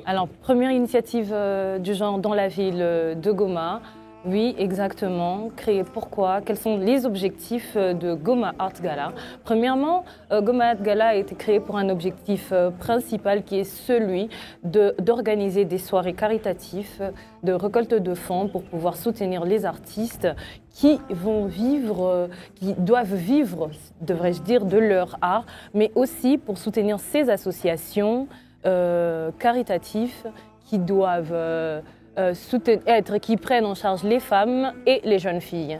Alors, première initiative du genre dans la ville de Goma. Oui, exactement. Créer pourquoi? Quels sont les objectifs de Goma Art Gala? Premièrement, Goma Art Gala a été créé pour un objectif principal qui est celui d'organiser des soirées caritatives de récolte de fonds pour pouvoir soutenir les artistes qui vont vivre, qui doivent vivre, devrais-je dire, de leur art, mais aussi pour soutenir ces associations caritatives qui doivent qui prennent en charge les femmes et les jeunes filles.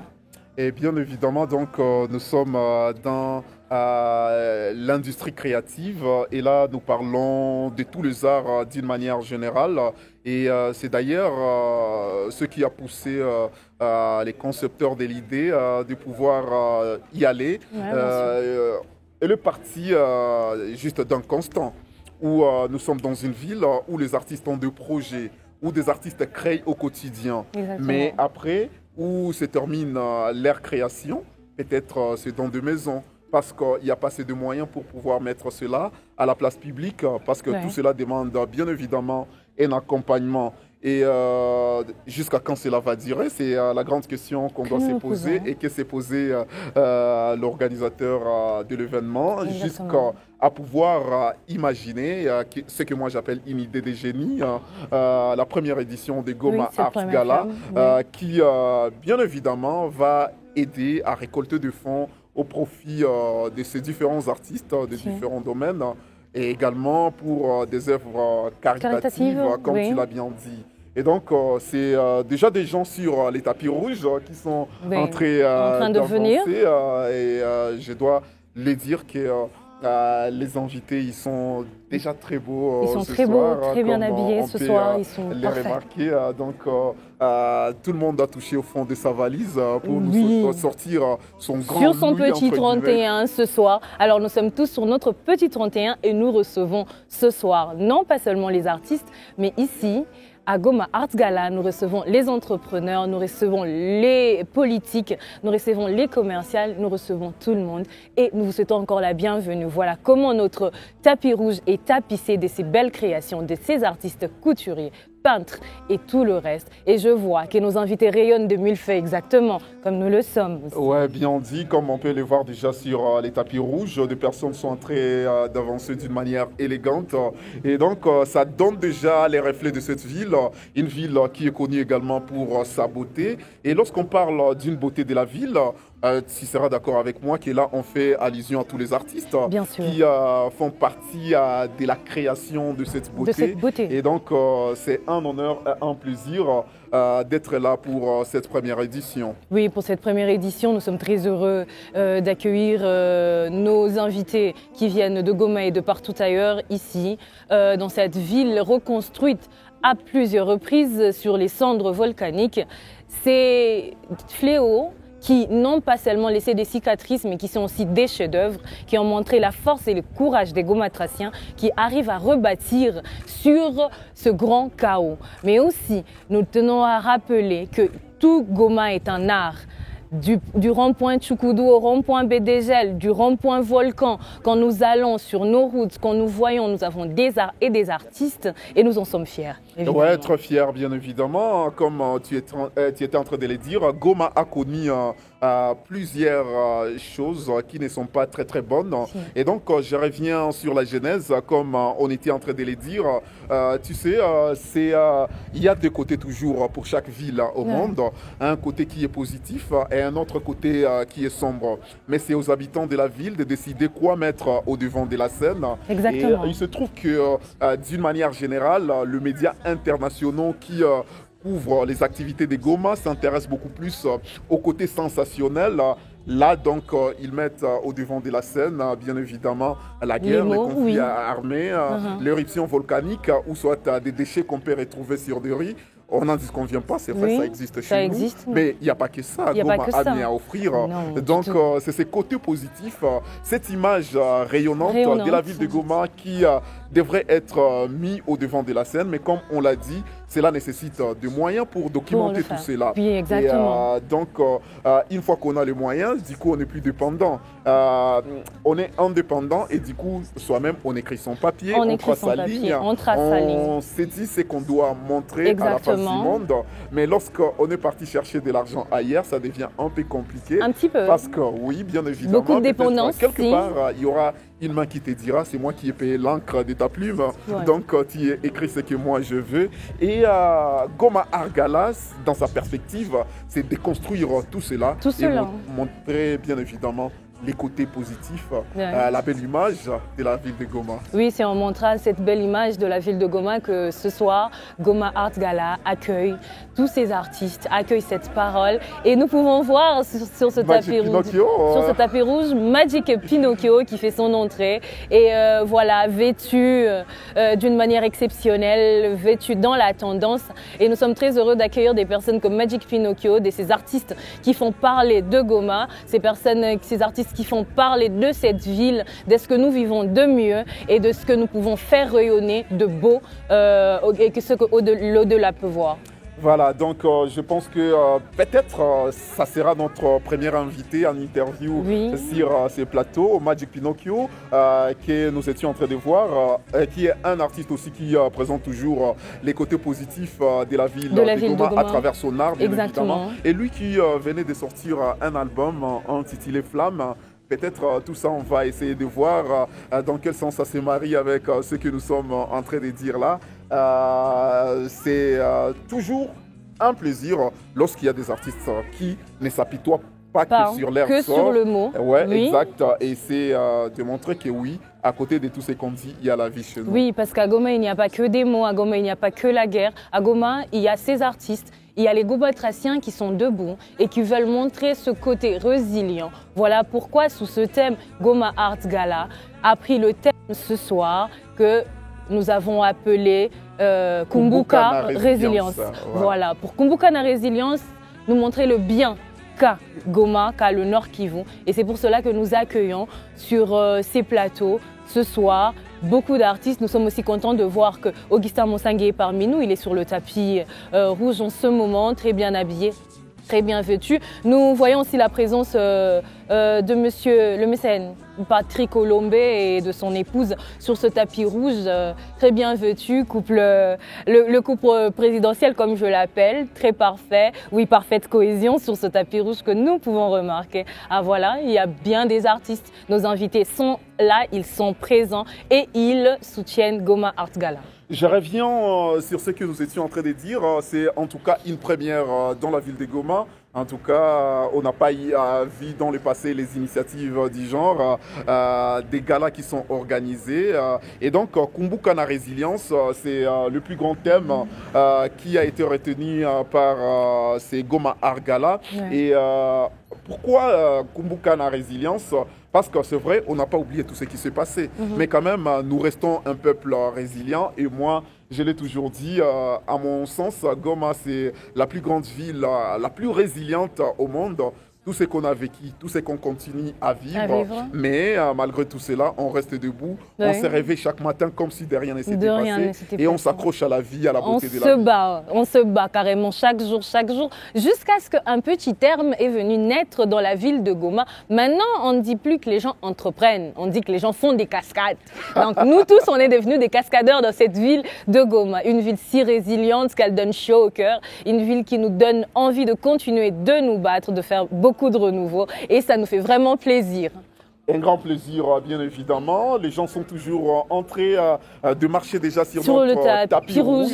Et bien évidemment, donc, nous sommes dans l'industrie créative et là, nous parlons de tous les arts d'une manière générale. Et c'est d'ailleurs ce qui a poussé les concepteurs de l'idée de pouvoir y aller. Ouais, et le parti juste d'un constant où nous sommes dans une ville où les artistes ont des projets, où des artistes créent au quotidien. exactement. Mais après, où se termine leur création, peut-être c'est dans des maisons, parce qu'il n'y a pas assez de moyens pour pouvoir mettre cela à la place publique, parce que Ouais. tout cela demande bien évidemment un accompagnement. Et jusqu'à quand cela va durer, c'est la grande question qu'on doit Que se nous poser posons. et que s'est posé l'organisateur de l'événement, Exactement. jusqu'à pouvoir imaginer ce que moi j'appelle une idée de génie, la première édition de Oui, Goma c'est le Art premier Gala, thème, qui bien évidemment va aider à récolter des fonds au profit de ces différents artistes de Si. différents domaines et également pour des œuvres caritatives, Caritatives, comme oui. tu l'as bien dit. Et donc, c'est déjà des gens sur les tapis rouges qui sont Oui, en en train de venir. d'avancer et je dois les dire que les invités, ils sont déjà très beaux Ils sont ce très soir, beaux, très bien comme habillés on ce peut, soir, ils sont les parfaits. remarquer. Donc, tout le monde a touché au fond de sa valise pour Oui. nous sortir son grand Sur son Louis, petit entre guillemets. 31 ce soir. Alors nous sommes tous sur notre petit 31 et nous recevons ce soir non pas seulement les artistes, mais ici, à Goma Art Gala, nous recevons les entrepreneurs, nous recevons les politiques, nous recevons les commerciales, nous recevons tout le monde et nous vous souhaitons encore la bienvenue. Voilà comment notre tapis rouge est tapissé de ces belles créations, de ces artistes couturiers, peintres et tout le reste. Et je vois que nos invités rayonnent de mille feux exactement comme nous le sommes aussi. Ouais, bien dit, comme on peut les voir déjà sur les tapis rouges, des personnes sont en train d'avancer d'une manière élégante. Et donc, ça donne déjà les reflets de cette ville, une ville qui est connue également pour sa beauté. Et lorsqu'on parle d'une beauté de la ville, tu seras d'accord avec moi que là, on fait allusion à tous les artistes Bien sûr. qui font partie de la création de cette beauté. De cette beauté. Et donc, c'est un honneur et un plaisir d'être là pour cette première édition. Oui, pour cette première édition, nous sommes très heureux d'accueillir nos invités qui viennent de Goma et de partout ailleurs, ici, dans cette ville reconstruite à plusieurs reprises sur les cendres volcaniques. Ces fléaux qui n'ont pas seulement laissé des cicatrices, mais qui sont aussi des chefs-d'œuvre, qui ont montré la force et le courage des Gomatraciens, qui arrivent à rebâtir sur ce grand chaos. Mais aussi, nous tenons à rappeler que tout Goma est un art. Du rond-point Tchoukoudou au rond-point Bédégel, du rond-point Volcan, quand nous allons sur nos routes, quand nous voyons, nous avons des arts et des artistes et nous en sommes fiers. Évidemment. Ouais, être fier, bien évidemment. Comme tu étais en train de le dire, Goma a connu plusieurs choses qui ne sont pas très très bonnes. Si. Et donc, je reviens sur la genèse, comme on était en train de le dire. Tu sais, il y a deux côtés toujours pour chaque ville au monde. Un côté qui est positif et un autre côté qui est sombre. Mais c'est aux habitants de la ville de décider quoi mettre au devant de la scène. Exactement. Et il se trouve que, d'une manière générale, le média internationaux qui couvrent les activités des Goma s'intéressent beaucoup plus au côté sensationnel. Là, donc, ils mettent au devant de la scène, bien évidemment, la guerre, les mots, conflits oui. armés, l'éruption volcanique, ou soit des déchets qu'on peut retrouver sur des riz. On n'en disconvient pas, c'est vrai, Oui, ça existe ça chez existe. nous. Mais il n'y a pas que ça. Il y a pas Goma que a ça. mis à offrir. Non, Donc, du tout. c'est ces côtés positifs, cette image rayonnante de la ville de Goma qui devrait être mis au devant de la scène. Mais comme on l'a dit, cela nécessite des moyens pour documenter tout cela. Oui, exactement. Et, donc, une fois qu'on a les moyens, du coup, on n'est plus dépendant. On est indépendant et du coup, soi-même, on écrit son papier, on trace sa ligne. On s'est dit ce qu'on doit montrer à la face du monde. Mais lorsqu'on est parti chercher de l'argent ailleurs, ça devient un peu compliqué. Un petit peu. Parce que oui, bien évidemment. Beaucoup de dépendance. Quelque part, il y aura une main qui te dira, c'est moi qui ai payé l'encre de ta plume. Ouais. Donc, tu écris ce que moi je veux. Et Goma Art Gala, dans sa perspective, c'est déconstruire tout cela. Et montrer, bien évidemment, les côtés positifs, la belle image de la ville de Goma. Oui, c'est en montrant cette belle image de la ville de Goma que ce soir, Goma Art Gala accueille tous ces artistes, accueille cette parole. Et nous pouvons voir sur ce tapis rouge, Magic Pinocchio qui fait son entrée. Et voilà, vêtu d'une manière exceptionnelle, vêtu dans la tendance. Et nous sommes très heureux d'accueillir des personnes comme Magic Pinocchio, ces artistes qui font parler de Goma, ces artistes qui font parler de cette ville, de ce que nous vivons de mieux et de ce que nous pouvons faire rayonner de beau et que ce que l'au-delà peut voir. Voilà, donc je pense que peut-être ça sera notre premier invité en interview sur ces plateaux, Magic Pinocchio, que nous étions en train de voir, qui est un artiste aussi qui présente toujours les côtés positifs de la ville de Goma à travers son art, bien évidemment. Et lui qui venait de sortir un album intitulé Flamme. Peut-être tout ça, on va essayer de voir dans quel sens ça se marie avec ce que nous sommes en train de dire là. C'est toujours un plaisir lorsqu'il y a des artistes qui ne s'apitoient pas que sur l'air sur le mot. Ouais, exact. Et c'est de montrer que oui, à côté de tout ce qu'on dit, il y a la vie chez nous. Oui, parce qu'à Goma, il n'y a pas que des mots. À Goma, il n'y a pas que la guerre. À Goma, il y a ces artistes. Il y a les Gomatraciens qui sont debout et qui veulent montrer ce côté résilient. Voilà pourquoi, sous ce thème, Goma Art Gala a pris le thème ce soir que nous avons appelé Kumbuka Résilience. Voilà, pour Kumbuka na Résilience, nous montrer le bien qu'a Goma, qu'a le Nord Kivu. Et c'est pour cela que nous accueillons sur ces plateaux ce soir beaucoup d'artistes. Nous sommes aussi contents de voir que Augustin Monsangué est parmi nous. Il est sur le tapis rouge en ce moment, très bien habillé, très bien vêtu. Nous voyons aussi la présence de monsieur le mécène Patrick Olombe et de son épouse sur ce tapis rouge, très bien vêtu, le couple présidentiel comme je l'appelle, très parfait, oui, parfaite cohésion sur ce tapis rouge que nous pouvons remarquer. Ah voilà, il y a bien des artistes, nos invités sont là, ils sont présents et ils soutiennent Goma Art Gala. Je reviens sur ce que nous étions en train de dire. C'est en tout cas une première dans la ville de Goma. En tout cas, on n'a pas vu dans le passé les initiatives du genre, des galas qui sont organisés. Et donc, Kumbuka na Résilience, c'est le plus grand thème qui a été retenu par ces Goma Art Gala. Ouais. Et pourquoi Kumbuka na Résilience ? Parce que c'est vrai, on n'a pas oublié tout ce qui s'est passé. Mais quand même, nous restons un peuple résilient. Et moi, je l'ai toujours dit, à mon sens, Goma, c'est la plus grande ville, la plus résiliente au monde. Tout ce qu'on a vécu, tout ce qu'on continue à vivre. Mais malgré tout cela, on reste debout. Oui. On se réveille chaque matin comme si de rien ne s'était passé. Et on s'accroche à la vie, à la beauté de la vie. On se bat carrément chaque jour, jusqu'à ce qu'un petit terme est venu naître dans la ville de Goma. Maintenant, on ne dit plus que les gens entreprennent, on dit que les gens font des cascades. Donc nous tous, on est devenus des cascadeurs dans cette ville de Goma. Une ville si résiliente qu'elle donne chaud au cœur. Une ville qui nous donne envie de continuer de nous battre, de faire beaucoup de renouveau et ça nous fait vraiment plaisir. Un grand plaisir, bien évidemment. Les gens sont toujours en train de marcher déjà sur notre tapis rouge.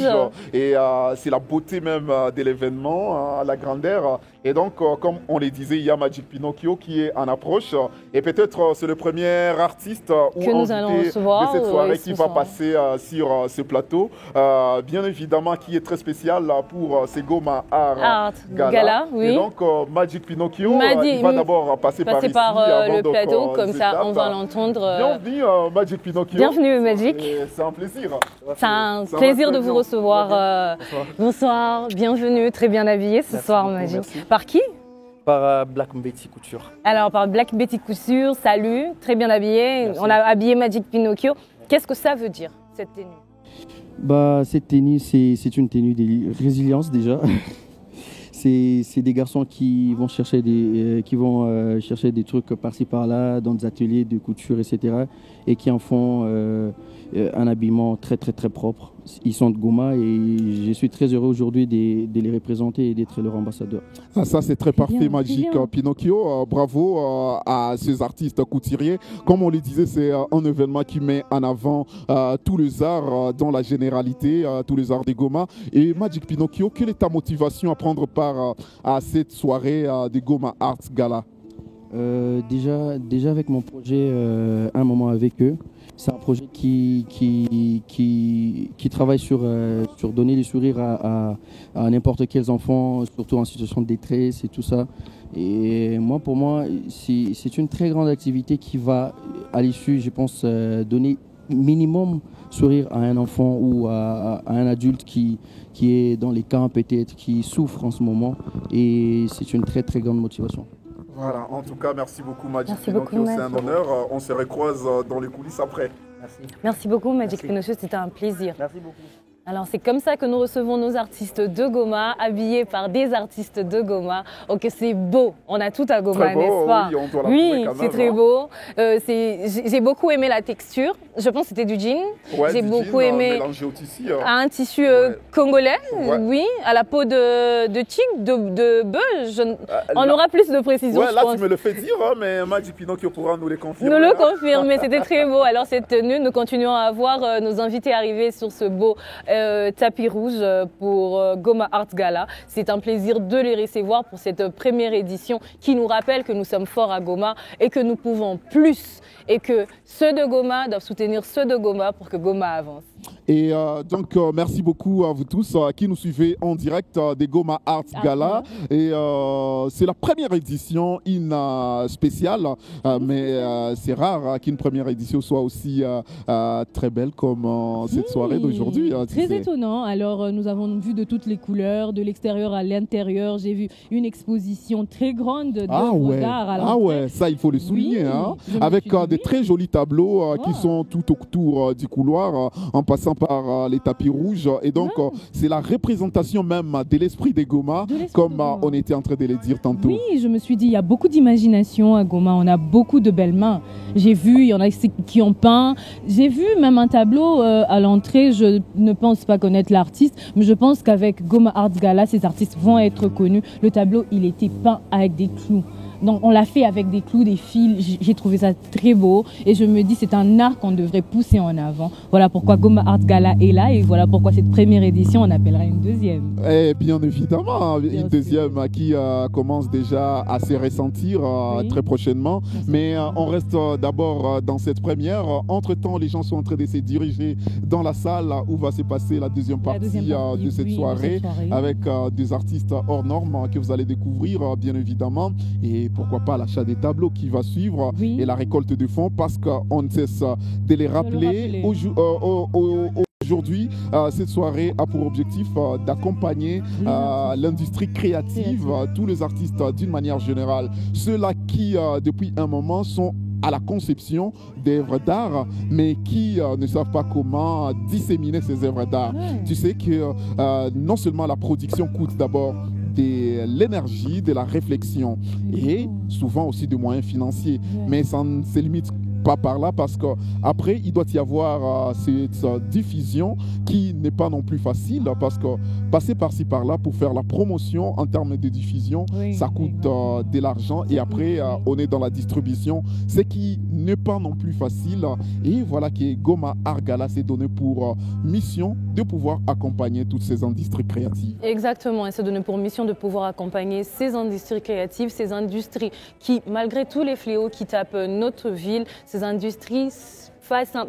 Et c'est la beauté même de l'événement, la grandeur. Et donc, comme on le disait, il y a Magic Pinocchio qui est en approche. Et peut-être c'est le premier artiste ou invité de cette soirée qui va passer sur ce plateau. Bien évidemment, qui est très spécial pour ces Goma Art Gala. Oui. Et donc, Magic Pinocchio, il va d'abord passer par ici, le plateau. Comme ça, on va l'entendre. Bienvenue, Magic Pinocchio. Bienvenue, Magic. C'est un plaisir. C'est un plaisir de vous recevoir. Bonsoir, bienvenue, très bien habillé ce soir, Magic. Merci. Par qui? Par Black Betty Couture. Alors, par Black Betty Couture, salut, très bien habillé. Merci. On a habillé Magic Pinocchio. Qu'est-ce que ça veut dire, cette tenue? Bah, cette tenue, c'est une tenue de résilience déjà. C'est des garçons qui vont chercher chercher des trucs par-ci par-là dans des ateliers de couture, etc. et qui en font un habillement très très très propre. Ils sont de Goma et je suis très heureux aujourd'hui de les représenter et d'être leur ambassadeur. Ah, ça c'est très parfait, bien, Magic c'est bien. Pinocchio. Bravo à ces artistes couturiers. Comme on le disait, c'est un événement qui met en avant tous les arts dans la généralité, tous les arts des Goma. Et Magic Pinocchio, quelle est ta motivation à prendre part à cette soirée des Goma Arts Gala? Déjà avec mon projet Un moment avec eux, c'est un projet qui travaille sur donner le sourire à n'importe quels enfants, surtout en situation de détresse et tout ça. Et pour moi, c'est une très grande activité qui va, à l'issue, je pense, donner minimum sourire à un enfant ou à un adulte qui est dans les camps peut-être, qui souffre en ce moment. Et c'est une très très grande motivation. Voilà, en tout cas, merci beaucoup Magic Merci beaucoup, Pinocchio, c'est un Magic. honneur. On se recroise dans les coulisses après. Merci. Merci beaucoup, Magic Merci. Pinocchio, c'était un plaisir. Merci beaucoup. Alors c'est comme ça que nous recevons nos artistes de Goma, habillés par des artistes de Goma. Ok, c'est beau, on a tout à Goma, Très beau, n'est-ce pas? oui, on doit Oui, l'avouer quand c'est même, très hein. beau. J'ai beaucoup aimé la texture. Je pense que c'était du jean. Ouais, J'ai du beaucoup jean, aimé mélangé au tissu. un tissu Ouais. congolais, Ouais. oui, à la peau de tigre, de bœuf. On là- aura plus de précisions, Ouais, je là pense. tu me le fais dire, hein, mais Magic Pinocchio pourra nous les confirmer. Nous le hein. confirmons, c'était très beau. Alors cette tenue, nous continuons à voir nos invités arriver sur ce beau tapis rouge pour Goma Arts Gala. C'est un plaisir de les recevoir pour cette première édition qui nous rappelle que nous sommes forts à Goma et que nous pouvons plus et que ceux de Goma doivent soutenir ceux de Goma pour que Goma avance. Et donc, merci beaucoup à vous tous qui nous suivez en direct des Goma Arts Gala. Et c'est la première édition, une spéciale, mais c'est rare qu'une première édition soit aussi très belle comme cette soirée d'aujourd'hui. hein, tu Très sais. étonnant. Alors, nous avons vu de toutes les couleurs, de l'extérieur à l'intérieur. J'ai vu une exposition très grande Ah d'œuvres ouais, d'art. ah ouais, ça il faut le souligner, Oui, hein, je me avec suis dit des oui. très jolis tableaux qui Wow. sont tout autour du couloir, en passant par les tapis rouges. Et donc, c'est la représentation même de l'esprit des Goma, De l'esprit comme de Goma. on était en train de le dire tantôt. Oui, je me suis dit, il y a beaucoup d'imagination à Goma. On a beaucoup de belles mains. J'ai vu, il y en a qui ont peint. J'ai vu même un tableau à l'entrée. Je ne pense pas connaître l'artiste, mais je pense qu'avec Goma Arts Gala, ces artistes vont être connus. Le tableau, il était peint avec des clous. Donc, on l'a fait avec des clous, des fils. J'ai trouvé ça très beau. Et je me dis, c'est un art qu'on devrait pousser en avant. Voilà pourquoi Goma Arts Gala est là. Et voilà pourquoi cette première édition, on appellera une deuxième. Et bien évidemment, Bien une sûr. deuxième qui commence déjà à se ressentir Oui. très prochainement. Mais on reste d'abord dans cette première. Entre-temps, les gens sont en train de se diriger dans la salle où va se passer la deuxième partie, de cette oui, soirée. Avec des artistes hors normes que vous allez découvrir, bien évidemment. Et pourquoi pas l'achat des tableaux qui va suivre Oui. et la récolte de fonds parce qu'on ne cesse de les rappeler. rappeler. Aujourd'hui, cette soirée a pour objectif d'accompagner l'industrie créative, tous les artistes d'une manière générale. Ceux-là qui, depuis un moment, sont à la conception d'œuvres d'art, mais qui ne savent pas comment disséminer ces œuvres d'art. Ouais. Tu sais que non seulement la production coûte d'abord de l'énergie, de la réflexion et souvent aussi des moyens financiers, mais ça ne se limite pas par là parce qu'après il doit y avoir cette diffusion qui n'est pas non plus facile parce que passer par-ci par-là pour faire la promotion en termes de diffusion, Oui, ça coûte de l'argent et après on est dans la distribution, ce qui n'est pas non plus facile. Et voilà que Goma Arts Gala s'est donné pour mission de pouvoir accompagner toutes ces industries créatives. Exactement, et se donner pour mission de pouvoir accompagner ces industries créatives, ces industries qui, malgré tous les fléaux qui tapent notre ville, ces industries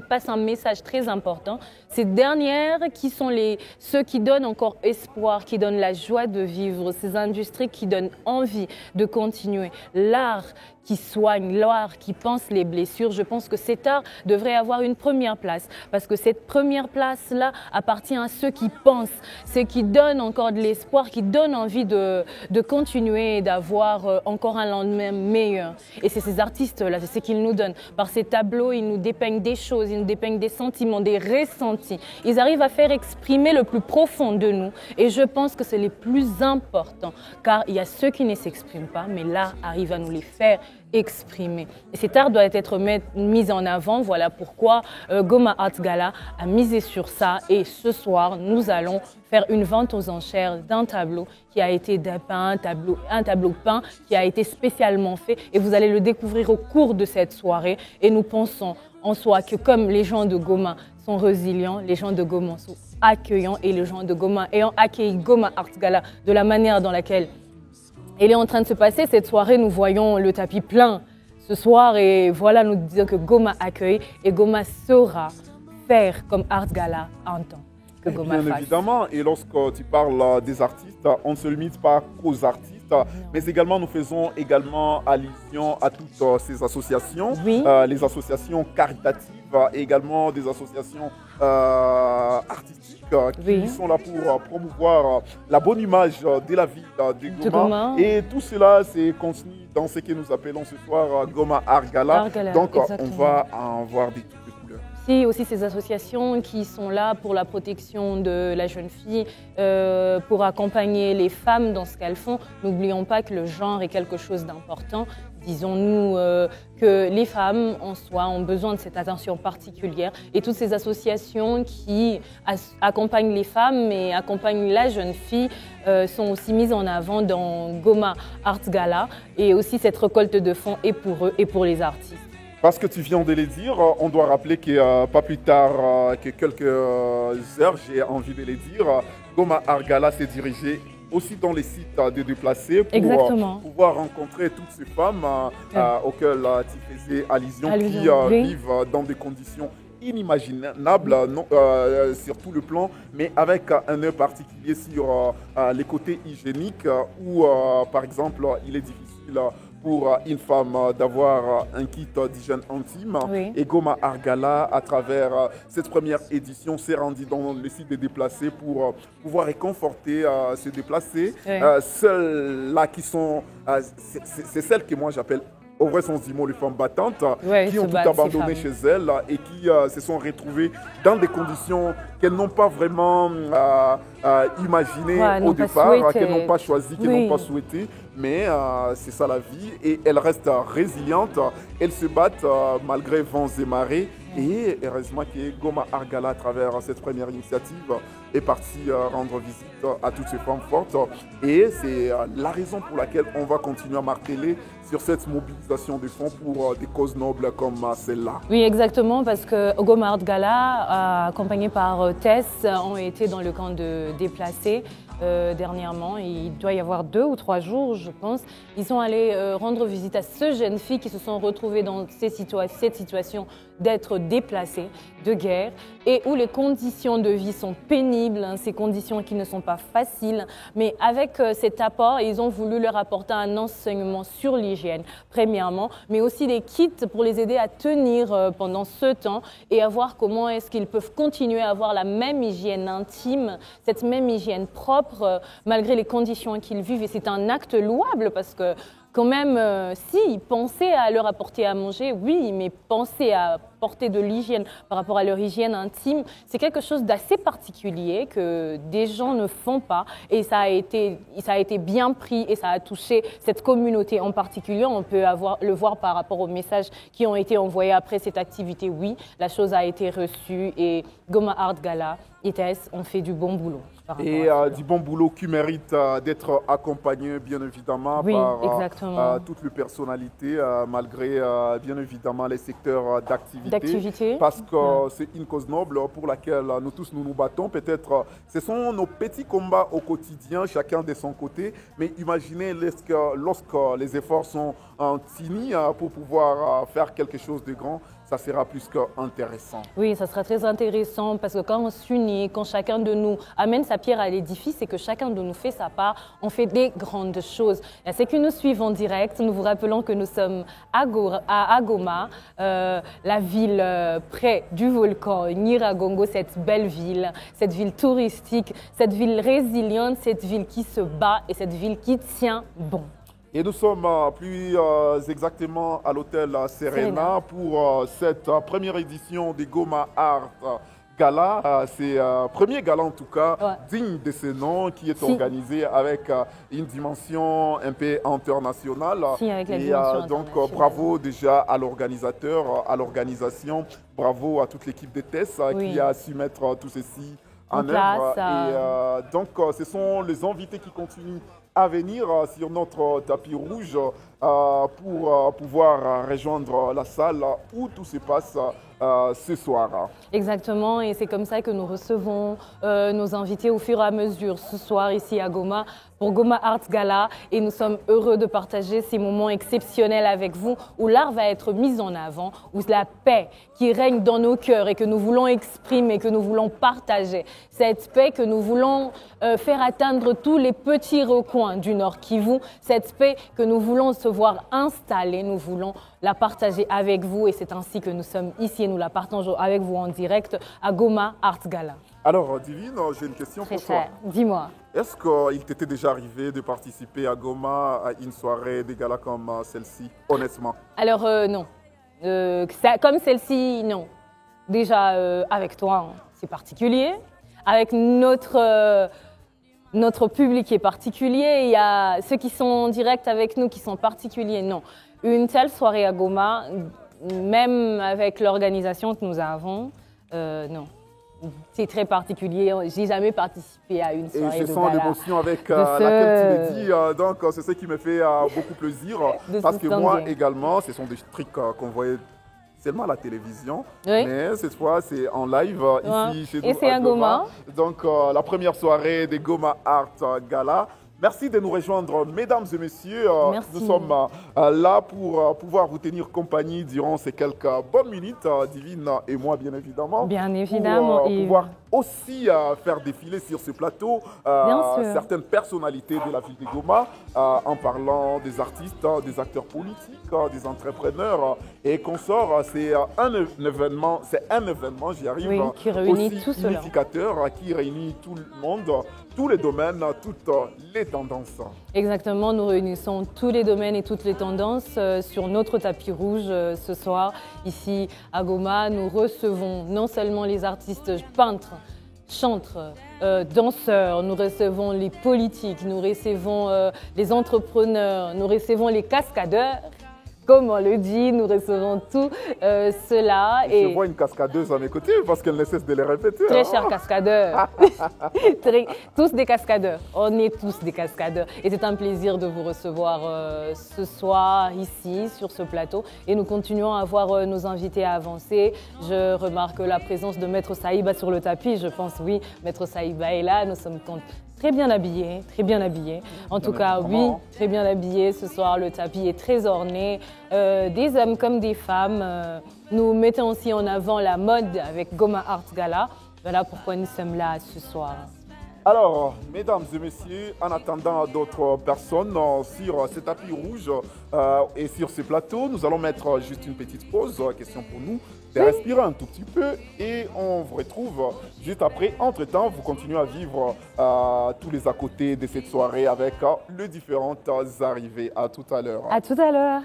passent un message très important. Ces dernières qui sont ceux qui donnent encore espoir, qui donnent la joie de vivre, ces industries qui donnent envie de continuer. L'art qui soigne, l'art qui pense les blessures, je pense que cet art devrait avoir une première place. Parce que cette première place-là appartient à ceux qui pensent, ceux qui donnent encore de l'espoir, qui donnent envie de continuer et d'avoir encore un lendemain meilleur. Et c'est ces artistes-là, c'est ce qu'ils nous donnent. Par ces tableaux, ils nous dépeignent des choses, ils nous dépeignent des sentiments, des ressentis. Ils arrivent à faire exprimer le plus profond de nous. Et je pense que c'est les plus importants, car il y a ceux qui ne s'expriment pas, mais l'art arrive à nous les faire exprimer. Et cet art doit être mis en avant. Voilà pourquoi Goma Art Gala a misé sur ça. Et ce soir, nous allons faire une vente aux enchères d'un tableau qui a été dépeint, un tableau peint qui a été spécialement fait. Et vous allez le découvrir au cours de cette soirée. Et nous pensons en soi que comme les gens de Goma sont résilients, les gens de Goma sont accueillants et les gens de Goma ayant accueilli Goma Art Gala de la manière dans laquelle elle est en train de se passer. Cette soirée, nous voyons le tapis plein ce soir et voilà, nous disons que Goma accueille et Goma saura faire comme Art Gala entend que Goma fasse. Bien évidemment, et lorsque tu parles des artistes, on ne se limite pas qu'aux artistes, mais également nous faisons également allusion à toutes ces associations, Oui. Les associations caritatives et également des associations artistiques qui Oui. sont là pour promouvoir la bonne image de la ville de Goma. Goma. Et tout cela, c'est contenu dans ce que nous appelons ce soir Goma Art Gala. Art Gala, Donc, exactement. on va en voir des toutes les couleurs. Si aussi ces associations qui sont là pour la protection de la jeune fille, pour accompagner les femmes dans ce qu'elles font. N'oublions pas que le genre est quelque chose d'important. Disons-nous que les femmes en soi ont besoin de cette attention particulière et toutes ces associations qui accompagnent les femmes et accompagnent la jeune fille sont aussi mises en avant dans Goma Art Gala et aussi cette récolte de fonds est pour eux et pour les artistes. Parce que tu viens de le dire, on doit rappeler que pas plus tard que quelques heures, j'ai envie de le dire, Goma Art Gala s'est dirigé aussi dans les sites de déplacés pour pouvoir rencontrer toutes ces femmes auxquelles tu faisais allusion qui vivent dans des conditions inimaginables sur tout le plan, mais avec un œil particulier sur les côtés hygiéniques où, par exemple, il est difficile pour une femme d'avoir un kit d'hygiène intime. Oui. Et Goma Art Gala, à travers cette première édition, s'est rendu dans le site des déplacés pour pouvoir réconforter ces déplacés. Oui. Celles-là qui sont... c'est celles que moi j'appelle au vrai sens du mot les femmes battantes, qui ont tout abandonné chez elles et qui se sont retrouvées dans des conditions qu'elles n'ont pas vraiment imaginées au départ, qu'elles n'ont pas choisies, qu'elles n'ont pas souhaitées. Mais c'est ça la vie et elles restent résilientes, elles se battent malgré vents et marées. Et heureusement que Goma Art Gala, à travers cette première initiative, est parti rendre visite à toutes ces femmes fortes. Et c'est la raison pour laquelle on va continuer à marteler sur cette mobilisation de fonds pour des causes nobles comme celle-là. Oui, exactement, parce que Goma Art Gala, accompagné par Tess, ont été dans le camp de déplacés dernièrement. Il doit y avoir 2 ou 3 jours, je pense. Ils sont allés rendre visite à ces jeunes filles qui se sont retrouvées dans cette situation d'être déplacées de guerre et où les conditions de vie sont pénibles, ces conditions qui ne sont pas faciles. Mais avec cet apport, ils ont voulu leur apporter un enseignement sur l'hygiène, premièrement, mais aussi des kits pour les aider à tenir pendant ce temps et à voir comment est-ce qu'ils peuvent continuer à avoir la même hygiène intime, cette même hygiène propre, malgré les conditions qu'ils vivent. Et c'est un acte louable parce que quand même, si, penser à leur apporter à manger, oui, mais penser à porter de l'hygiène par rapport à leur hygiène intime, c'est quelque chose d'assez particulier que des gens ne font pas et ça a été bien pris et ça a touché cette communauté en particulier. On peut le voir par rapport aux messages qui ont été envoyés après cette activité. Oui, la chose a été reçue et Goma Art Gala et Tess ont fait du bon boulot. Et du bon boulot qui mérite d'être accompagné bien évidemment par toutes les personnalités malgré bien évidemment les secteurs d'activité parce que c'est une cause noble pour laquelle nous tous nous battons. Peut-être ce sont nos petits combats au quotidien, chacun de son côté, mais imaginez lorsque les efforts sont finis pour pouvoir faire quelque chose de grand, ça sera plus qu'intéressant. Oui, ça sera très intéressant parce que quand on s'unit, quand chacun de nous amène sa pierre à l'édifice et que chacun de nous fait sa part, on fait des grandes choses. Et ceux qui nous suivent en direct, nous vous rappelons que nous sommes à Goma, la ville près du volcan Nyiragongo, cette belle ville, cette ville touristique, cette ville résiliente, cette ville qui se bat et cette ville qui tient bon. Et nous sommes plus exactement à l'hôtel Serena Serena. pour cette première édition des Goma Art Gala. C'est premier gala en tout cas Ouais. digne de ce nom qui est Si. organisé avec une dimension un peu internationale. Si, avec la Et dimension donc internationale. bravo déjà à l'organisateur, à l'organisation, bravo à toute l'équipe de TESS Oui. qui a su mettre tout ceci En en œuvre. place, Et donc ce sont les invités qui continuent à venir sur notre tapis rouge pour pouvoir rejoindre la salle où tout se passe ce soir. Exactement, et c'est comme ça que nous recevons nos invités au fur et à mesure ce soir ici à Goma pour Goma Arts Gala, et nous sommes heureux de partager ces moments exceptionnels avec vous où l'art va être mis en avant, où la paix qui règne dans nos cœurs et que nous voulons exprimer, que nous voulons partager, cette paix que nous voulons faire atteindre tous les petits recoins du Nord Kivu, cette paix que nous voulons se voir installer, nous voulons la partager avec vous, et c'est ainsi que nous sommes ici et nous la partageons avec vous en direct à Goma Arts Gala. Alors Divine, j'ai une question Très pour toi. cher, dis-moi. Est-ce qu'il t'était déjà arrivé de participer à Goma à une soirée de gala comme celle-ci, honnêtement? Alors non, comme celle-ci, non. Déjà avec toi, hein, c'est particulier. Avec notre public qui est particulier, il y a ceux qui sont en direct avec nous qui sont particuliers, non. Une telle soirée à Goma, même avec l'organisation que nous avons, non. C'est très particulier. J'ai jamais participé à une Et soirée je de sens gala. l'émotion avec De laquelle tu ce- me dis, donc c'est ce qui me fait beaucoup plaisir, De parce ce que moi standing. également, ce sont des trucs qu'on voyait seulement à la télévision, Oui. mais cette fois c'est en live ici Ouais. chez Et nous c'est à Goma. Donc la première soirée des Goma Art Gala. Merci de nous rejoindre, mesdames et messieurs. Merci. Nous sommes là pour pouvoir vous tenir compagnie durant ces quelques bonnes minutes, Divine et moi bien évidemment. Bien évidemment, Pour Yves. pouvoir aussi faire défiler sur ce plateau Bien sûr. certaines personnalités de la ville de Goma, en parlant des artistes, des acteurs politiques, des entrepreneurs et consorts. C'est un événement, j'y arrive, Oui, qui réunit aussi tout cela. unificateur, qui réunit tout le monde, tous les domaines, toutes les tendances. Exactement, nous réunissons tous les domaines et toutes les tendances sur notre tapis rouge ce soir. Ici à Goma, nous recevons non seulement les artistes peintres, chantres, danseurs, nous recevons les politiques, nous recevons les entrepreneurs, nous recevons les cascadeurs. Comme on le dit, nous recevons tout cela. Je vois une cascadeuse à mes côtés parce qu'elle ne cesse de les répéter. Très hein. chers cascadeurs, tous des cascadeurs, on est tous des cascadeurs. Et c'est un plaisir de vous recevoir ce soir ici, sur ce plateau. Et nous continuons à voir nos invités avancer. Je remarque la présence de Maître Saïba sur le tapis. Je pense, oui, Maître Saïba est là. Nous sommes très bien habillés, très bien habillés. En tout cas, oui, évidemment. très bien habillés. Ce soir, le tapis est très orné. Des hommes comme des femmes. Nous mettons aussi en avant la mode avec Goma Art Gala. Voilà pourquoi nous sommes là ce soir. Alors, mesdames et messieurs, en attendant d'autres personnes sur ce tapis rouge et sur ce plateau, nous allons mettre juste une petite pause, question pour nous, de respirer un tout petit peu et on vous retrouve juste après. Entre-temps, vous continuez à vivre tous les à côté de cette soirée avec les différentes arrivées. À tout à l'heure. À tout à l'heure.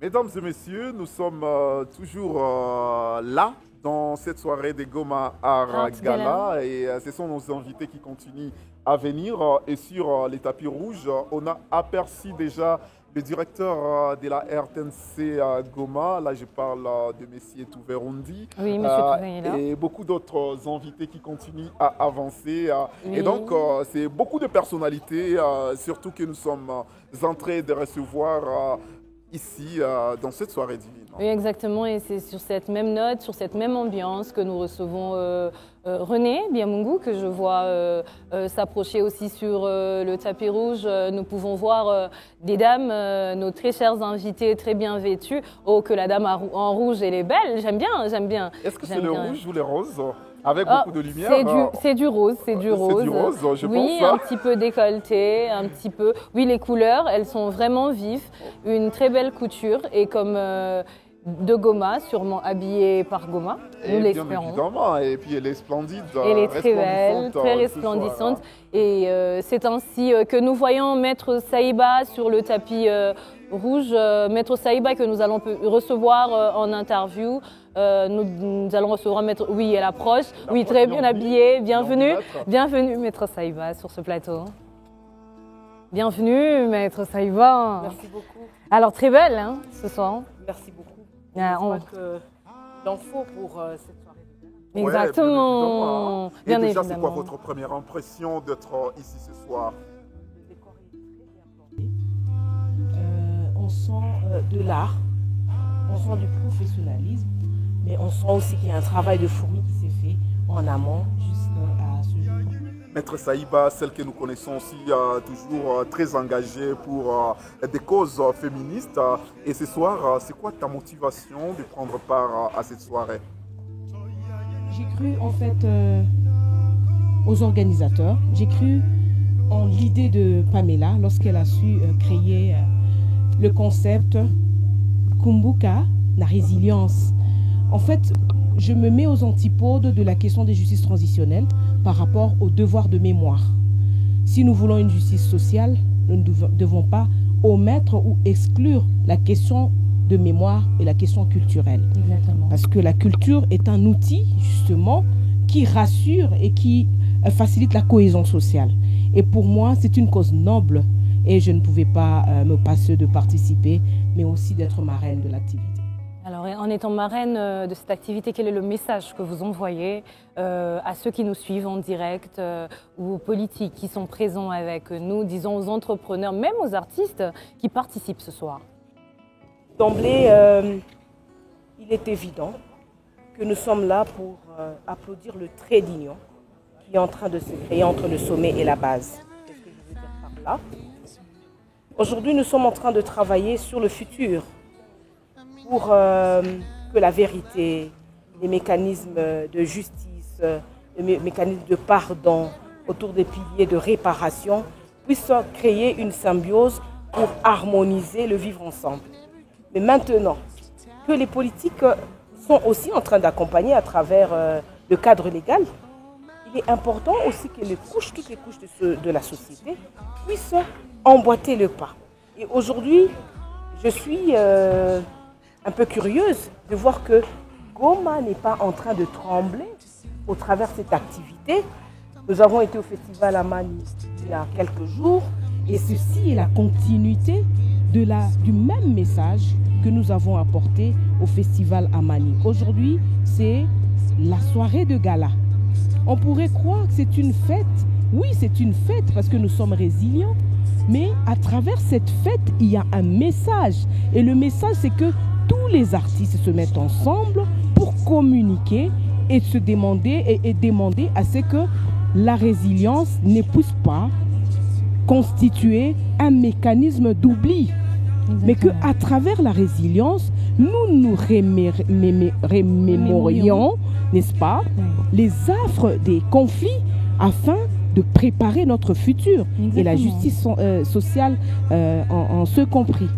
Mesdames et messieurs, nous sommes toujours là dans cette soirée des Goma Art Gala et ce sont nos invités qui continuent à venir. Et sur les tapis rouges, on a aperçu déjà le directeur de la RTNC Goma, là je parle de M. Touverundi, oui, monsieur Touverundi est là. Et beaucoup d'autres invités qui continuent à avancer. Oui. Et donc, c'est beaucoup de personnalités, surtout que nous sommes en train de recevoir ici, dans cette soirée divine. Oui, exactement, et c'est sur cette même note, sur cette même ambiance que nous recevons René Biamungu, que je vois s'approcher aussi sur le tapis rouge. Nous pouvons voir des dames, nos très chères invitées, très bien vêtues. Oh, que la dame en rouge, elle est belle, j'aime bien, j'aime bien. Est-ce que c'est le rouge ou les roses? Avec beaucoup de lumière. C'est du rose, c'est du rose. C'est du rose, je pense. Oui, un petit peu décolleté, un petit peu. Oui, les couleurs, elles sont vraiment vives. Une très belle couture et comme de Goma, sûrement habillée par Goma. Nous l'espérons. Évidemment, et puis elle est splendide. Elle est très belle, très resplendissante. Et c'est ainsi que nous voyons Maître Saïba sur le tapis rouge. Maître Saïba que nous allons recevoir en interview. Nous allons recevoir Maître... Oui, elle approche. Oui, très bien habillée. Bienvenue. Bienvenue, Maître Saïba, sur ce plateau. Bienvenue, Maître Saïba. Merci beaucoup. Alors, très belle, hein, ce soir. Merci beaucoup. Je crois qu'il en faut pour cette soirée. Exactement. Ouais, bien évidemment. Et déjà, c'est quoi votre première impression d'être ici ce soir? Le décor est très bien planté. On sent de l'art, on sent du professionnalisme, mais on sent aussi qu'il y a un travail de fourmi qui s'est fait en amont jusqu'à ce jour. Maître Saïba, celle que nous connaissons aussi, toujours très engagée pour des causes féministes. Et ce soir, c'est quoi ta motivation de prendre part à cette soirée? J'ai cru en fait aux organisateurs. J'ai cru en l'idée de Pamela lorsqu'elle a su créer le concept Kumbuka, la résilience. En fait, je me mets aux antipodes de la question des justices transitionnelles par rapport au devoir de mémoire. Si nous voulons une justice sociale, nous ne devons pas omettre ou exclure la question de mémoire et la question culturelle. Exactement. Parce que la culture est un outil, justement, qui rassure et qui facilite la cohésion sociale. Et pour moi, c'est une cause noble et je ne pouvais pas me passer de participer, mais aussi d'être marraine de l'activité. Alors, en étant marraine de cette activité, quel est le message que vous envoyez à ceux qui nous suivent en direct ou aux politiques qui sont présents avec nous, disons aux entrepreneurs, même aux artistes qui participent ce soir? D'emblée, il est évident que nous sommes là pour applaudir le trait d'union qui est en train de se créer entre le sommet et la base. Qu'est-ce que je veux dire par là? Aujourd'hui, nous sommes en train de travailler sur le futur pour que la vérité, les mécanismes de justice, les mécanismes de pardon autour des piliers de réparation puissent créer une symbiose pour harmoniser le vivre ensemble. Mais maintenant que les politiques sont aussi en train d'accompagner à travers le cadre légal, il est important aussi que toutes les couches de la société puissent emboîter le pas. Et aujourd'hui, je suis un peu curieuse de voir que Goma n'est pas en train de trembler au travers de cette activité. Nous avons été au Festival Amani il y a quelques jours Et ceci est la continuité du même message que nous avons apporté au festival Amani. Aujourd'hui, c'est la soirée de gala. On pourrait croire que c'est une fête. Oui, c'est une fête parce que nous sommes résilients. Mais à travers cette fête, il y a un message. Et le message, c'est que tous les artistes se mettent ensemble pour communiquer et se demander et demander à ce que la résilience n'épouse pas constituer un mécanisme d'oubli. Mais qu'à travers la résilience, nous nous remémorions, n'est-ce pas, les affres des conflits afin de préparer notre futur. Exactement. Et la justice sociale en ce compris.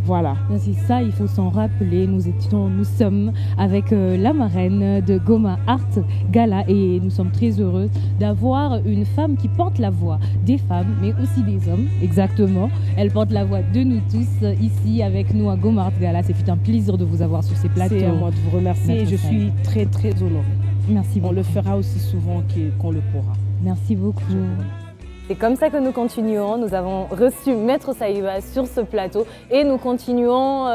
Voilà. C'est ça, il faut s'en rappeler. Nous sommes avec la marraine de Goma Art Gala et nous sommes très heureux d'avoir une femme qui porte la voix des femmes, mais aussi des hommes, exactement. Elle porte la voix de nous tous ici avec nous à Goma Art Gala. C'est un plaisir de vous avoir sur ces plateaux. C'est à moi de vous remercier et je suis très très honorée. Merci beaucoup. On le fera aussi souvent qu'on le pourra. Merci beaucoup. C'est comme ça que nous continuons. Nous avons reçu Maître Saïba sur ce plateau et nous continuons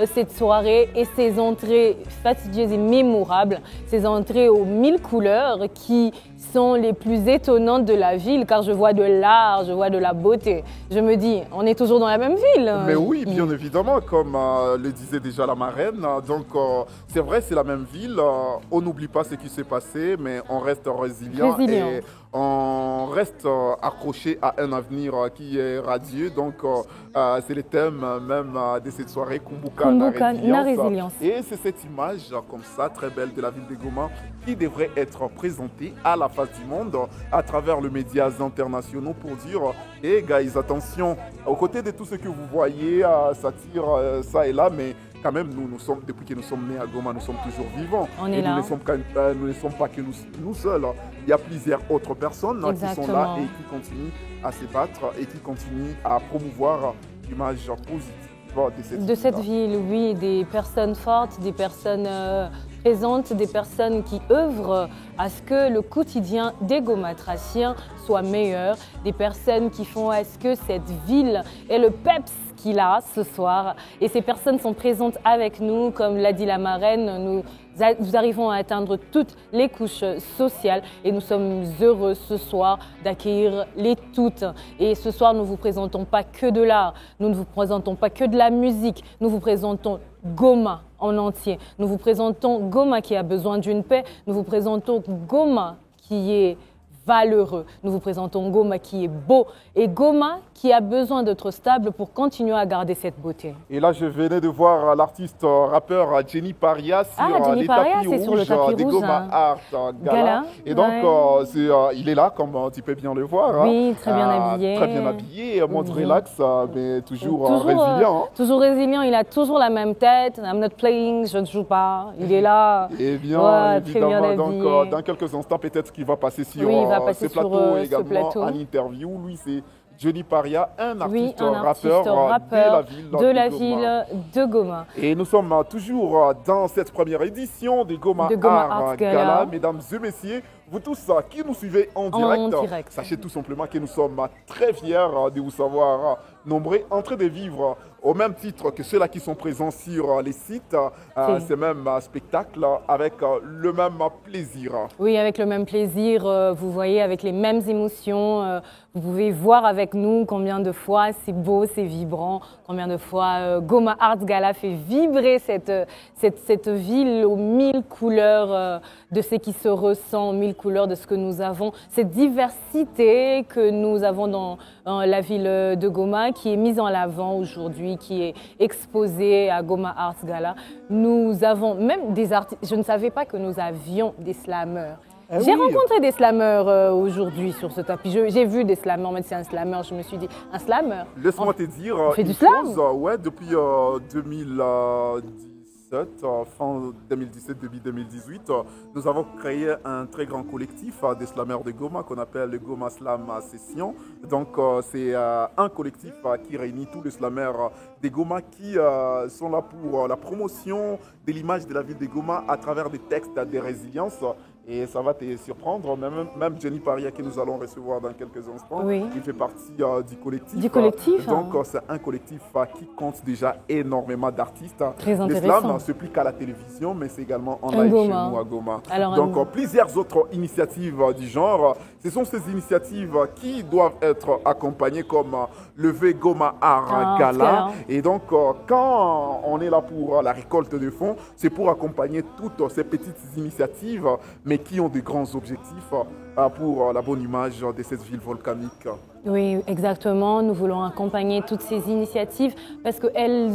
cette soirée et ces entrées fastidieuses et mémorables, ces entrées aux 1000 couleurs qui sont les plus étonnantes de la ville, car je vois de l'art, je vois de la beauté. Je me dis, on est toujours dans la même ville. Mais oui, bien évidemment, comme le disait déjà la marraine. Donc, c'est vrai, c'est la même ville. On n'oublie pas ce qui s'est passé, mais on reste résilient. Et on reste accroché à un avenir qui est radieux. Donc, c'est le thème même de cette soirée, Kumbuka la résilience. Et c'est cette image comme ça, très belle de la ville de Goma, qui devrait être présentée à la face du monde à travers les médias internationaux pour dire hey guys, attention, aux côtés de tout ce que vous voyez, ça tire ça et là, mais quand même, nous sommes, depuis que nous sommes nés à Goma, nous sommes toujours vivants. On est là. Nous ne sommes pas que nous seuls. Il y a plusieurs autres personnes qui sont là et qui continuent à se battre et qui continuent à promouvoir l'image positive de cette ville. Oui, des personnes fortes, des personnes présentes, des personnes qui œuvrent à ce que le quotidien des Gomatraciens soit meilleur, des personnes qui font à ce que cette ville ait le peps qu'il a ce soir. Et ces personnes sont présentes avec nous, comme l'a dit la marraine, nous arrivons à atteindre toutes les couches sociales et nous sommes heureux ce soir d'accueillir les toutes. Et ce soir, nous ne vous présentons pas que de l'art, nous ne vous présentons pas que de la musique, nous vous présentons Goma en entier. Nous vous présentons Goma qui a besoin d'une paix, nous vous présentons Goma qui est valeureux. Nous vous présentons Goma qui est beau et Goma qui a besoin d'être stable pour continuer à garder cette beauté. Et là, je venais de voir l'artiste rappeur Jenny Paria sur les tapis rouges des Goma Art Gala. Et donc, il est là, comme tu peux bien le voir. Oui, très bien habillé. Très bien habillé, mode relax, mais toujours résilient. Toujours résilient, il a toujours la même tête. I'm not playing, je ne joue pas. Il est là. Et bien, évidemment, très bien donc, dans quelques instants, peut-être qu'il va passer sur ce plateau également en interview. Lui, c'est Jenny Paria, un artiste rappeur de la ville de Goma. Et nous sommes toujours dans cette première édition de Goma Art Gala. Mesdames et messieurs, vous tous qui nous suivez en direct, sachez tout simplement que nous sommes très fiers de vous savoir nombreux en train de vivre au même titre que ceux-là qui sont présents sur les sites, ces mêmes spectacles avec le même plaisir. Oui, avec le même plaisir, vous voyez, avec les mêmes émotions. Vous pouvez voir avec nous combien de fois c'est beau, c'est vibrant, combien de fois Goma Art Gala fait vibrer cette ville aux 1000 couleurs de ce qui se ressent, 1000 couleurs de ce que nous avons, cette diversité que nous avons dans la ville de Goma qui est mise en avant aujourd'hui, qui est exposée à Goma Art Gala. Nous avons même des artistes, je ne savais pas que nous avions des slammeurs. J'ai rencontré des slammeurs aujourd'hui sur ce tapis. J'ai vu des slammeurs, mais c'est un slammer. Je me suis dit, un slammer. Laisse-moi te dire une chose. Ouais, depuis 2017, fin 2017, début 2018, nous avons créé un très grand collectif des slammeurs de Goma qu'on appelle le Goma Slam Session. Donc, c'est un collectif qui réunit tous les slammeurs de Goma qui sont là pour la promotion de l'image de la ville de Goma à travers des textes de résilience et ça va te surprendre. Même Jenny Paria que nous allons recevoir dans quelques instants, Oui. il fait partie du collectif. Du collectif, Donc c'est un collectif qui compte déjà énormément d'artistes. Très intéressant. L'islam ne se plie qu'à la télévision, mais c'est également en Un live chez Goma. nous à Goma. Alors, Donc plusieurs autres initiatives du genre. Ce sont ces initiatives qui doivent être accompagnées comme le V-Goma Art Gala. Et donc, quand on est là pour la récolte de fonds, c'est pour accompagner toutes ces petites initiatives, mais qui ont de grands objectifs pour la bonne image de cette ville volcanique. Oui, exactement. Nous voulons accompagner toutes ces initiatives parce qu'elles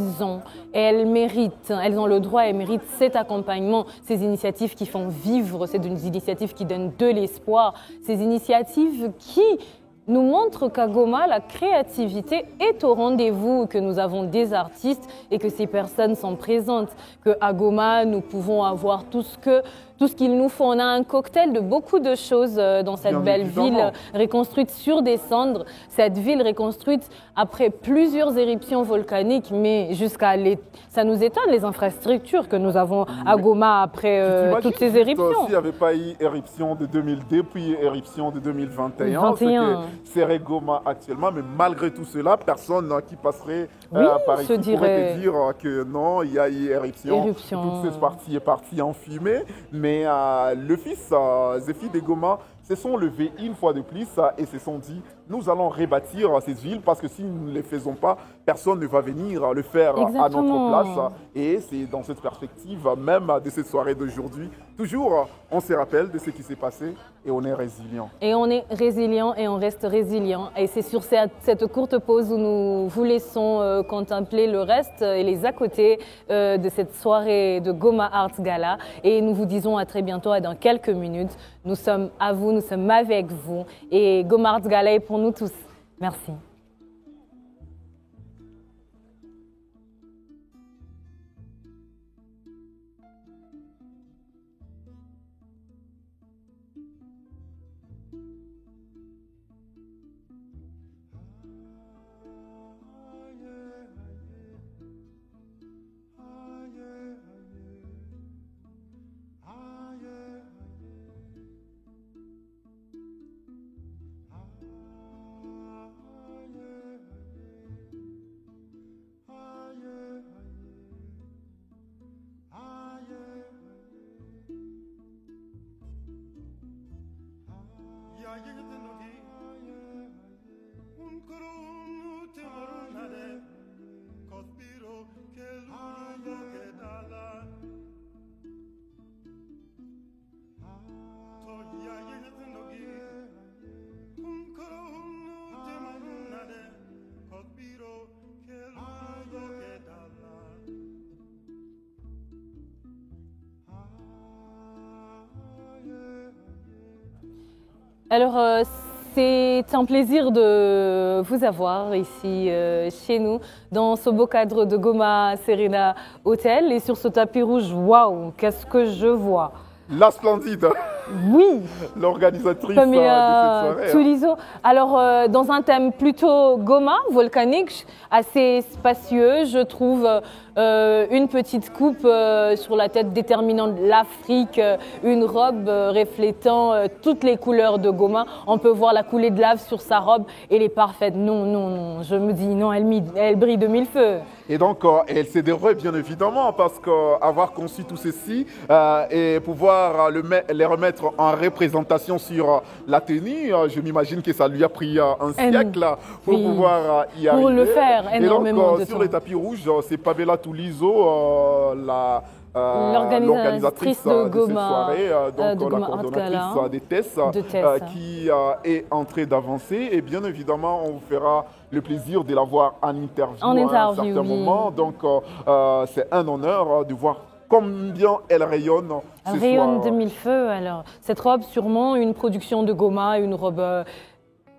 méritent, elles ont le droit et méritent cet accompagnement, ces initiatives qui font vivre, ces initiatives qui donnent de l'espoir, ces initiatives qui nous montrent qu'à Goma, la créativité est au rendez-vous, que nous avons des artistes et que ces personnes sont présentes, qu'à Goma, nous pouvons avoir tout ce qu'il nous faut. On a un cocktail de beaucoup de choses dans cette belle ville reconstruite sur des cendres. Cette ville reconstruite après plusieurs éruptions volcaniques, mais ça nous étonne les infrastructures que nous avons à Goma après toutes ces éruptions. S'il n'y avait pas eu éruption de 2002, puis éruption de 2021, 21. c'est Goma actuellement, mais malgré tout cela, personne qui passerait Oui, par ici pourrait te dirait... dire que non, il y a eu éruption. Toute cette partie est partie en fumée. Mais le fils Zéphie de Goma se sont levés une fois de plus et se sont dit nous allons rebâtir cette ville parce que si nous ne le faisons pas, personne ne va venir le faire à notre place. Et c'est dans cette perspective même de cette soirée d'aujourd'hui. Toujours, on se rappelle de ce qui s'est passé et on est résilient. Et on est résilient et on reste résilient. Et c'est sur cette courte pause où nous vous laissons contempler le reste et les à côté de cette soirée de Goma Art Gala. Et nous vous disons à très bientôt et dans quelques minutes. Nous sommes à vous, nous sommes avec vous. Et Goma Art Gala est pour nous tous. Merci. Alors, c'est un plaisir de vous avoir ici chez nous, dans ce beau cadre de Goma Serena Hotel. Et sur ce tapis rouge, waouh, qu'est-ce que je vois! La Splendide. Oui. L'organisatrice de cette soirée. Tulizo. Alors, dans un thème plutôt Goma, volcanique, assez spacieux, je trouve une petite coupe sur la tête déterminant l'Afrique, une robe reflétant toutes les couleurs de Goma. On peut voir la coulée de lave sur sa robe. Elle est parfaite. Non, non, non. Je me dis non, elle brille de mille feux. Et donc, elle s'est déroulée bien évidemment parce qu'avoir conçu tout ceci et pouvoir les remettre en représentation sur la tenue, je m'imagine que ça lui a pris un siècle pour pouvoir y arriver. Pour le faire, énormément de temps. Sur les tapis rouges, c'est Pamela Tulizo, l'organisatrice de Goma, cette soirée, donc de la coordonnatrice des TES, qui est en train d'avancer. Et bien évidemment, on vous fera le plaisir de la voir en interview à un certain moment. Donc, c'est un honneur de voir combien elle rayonne. Elle rayonne de mille feux. Alors, cette robe, sûrement une production de Goma, une robe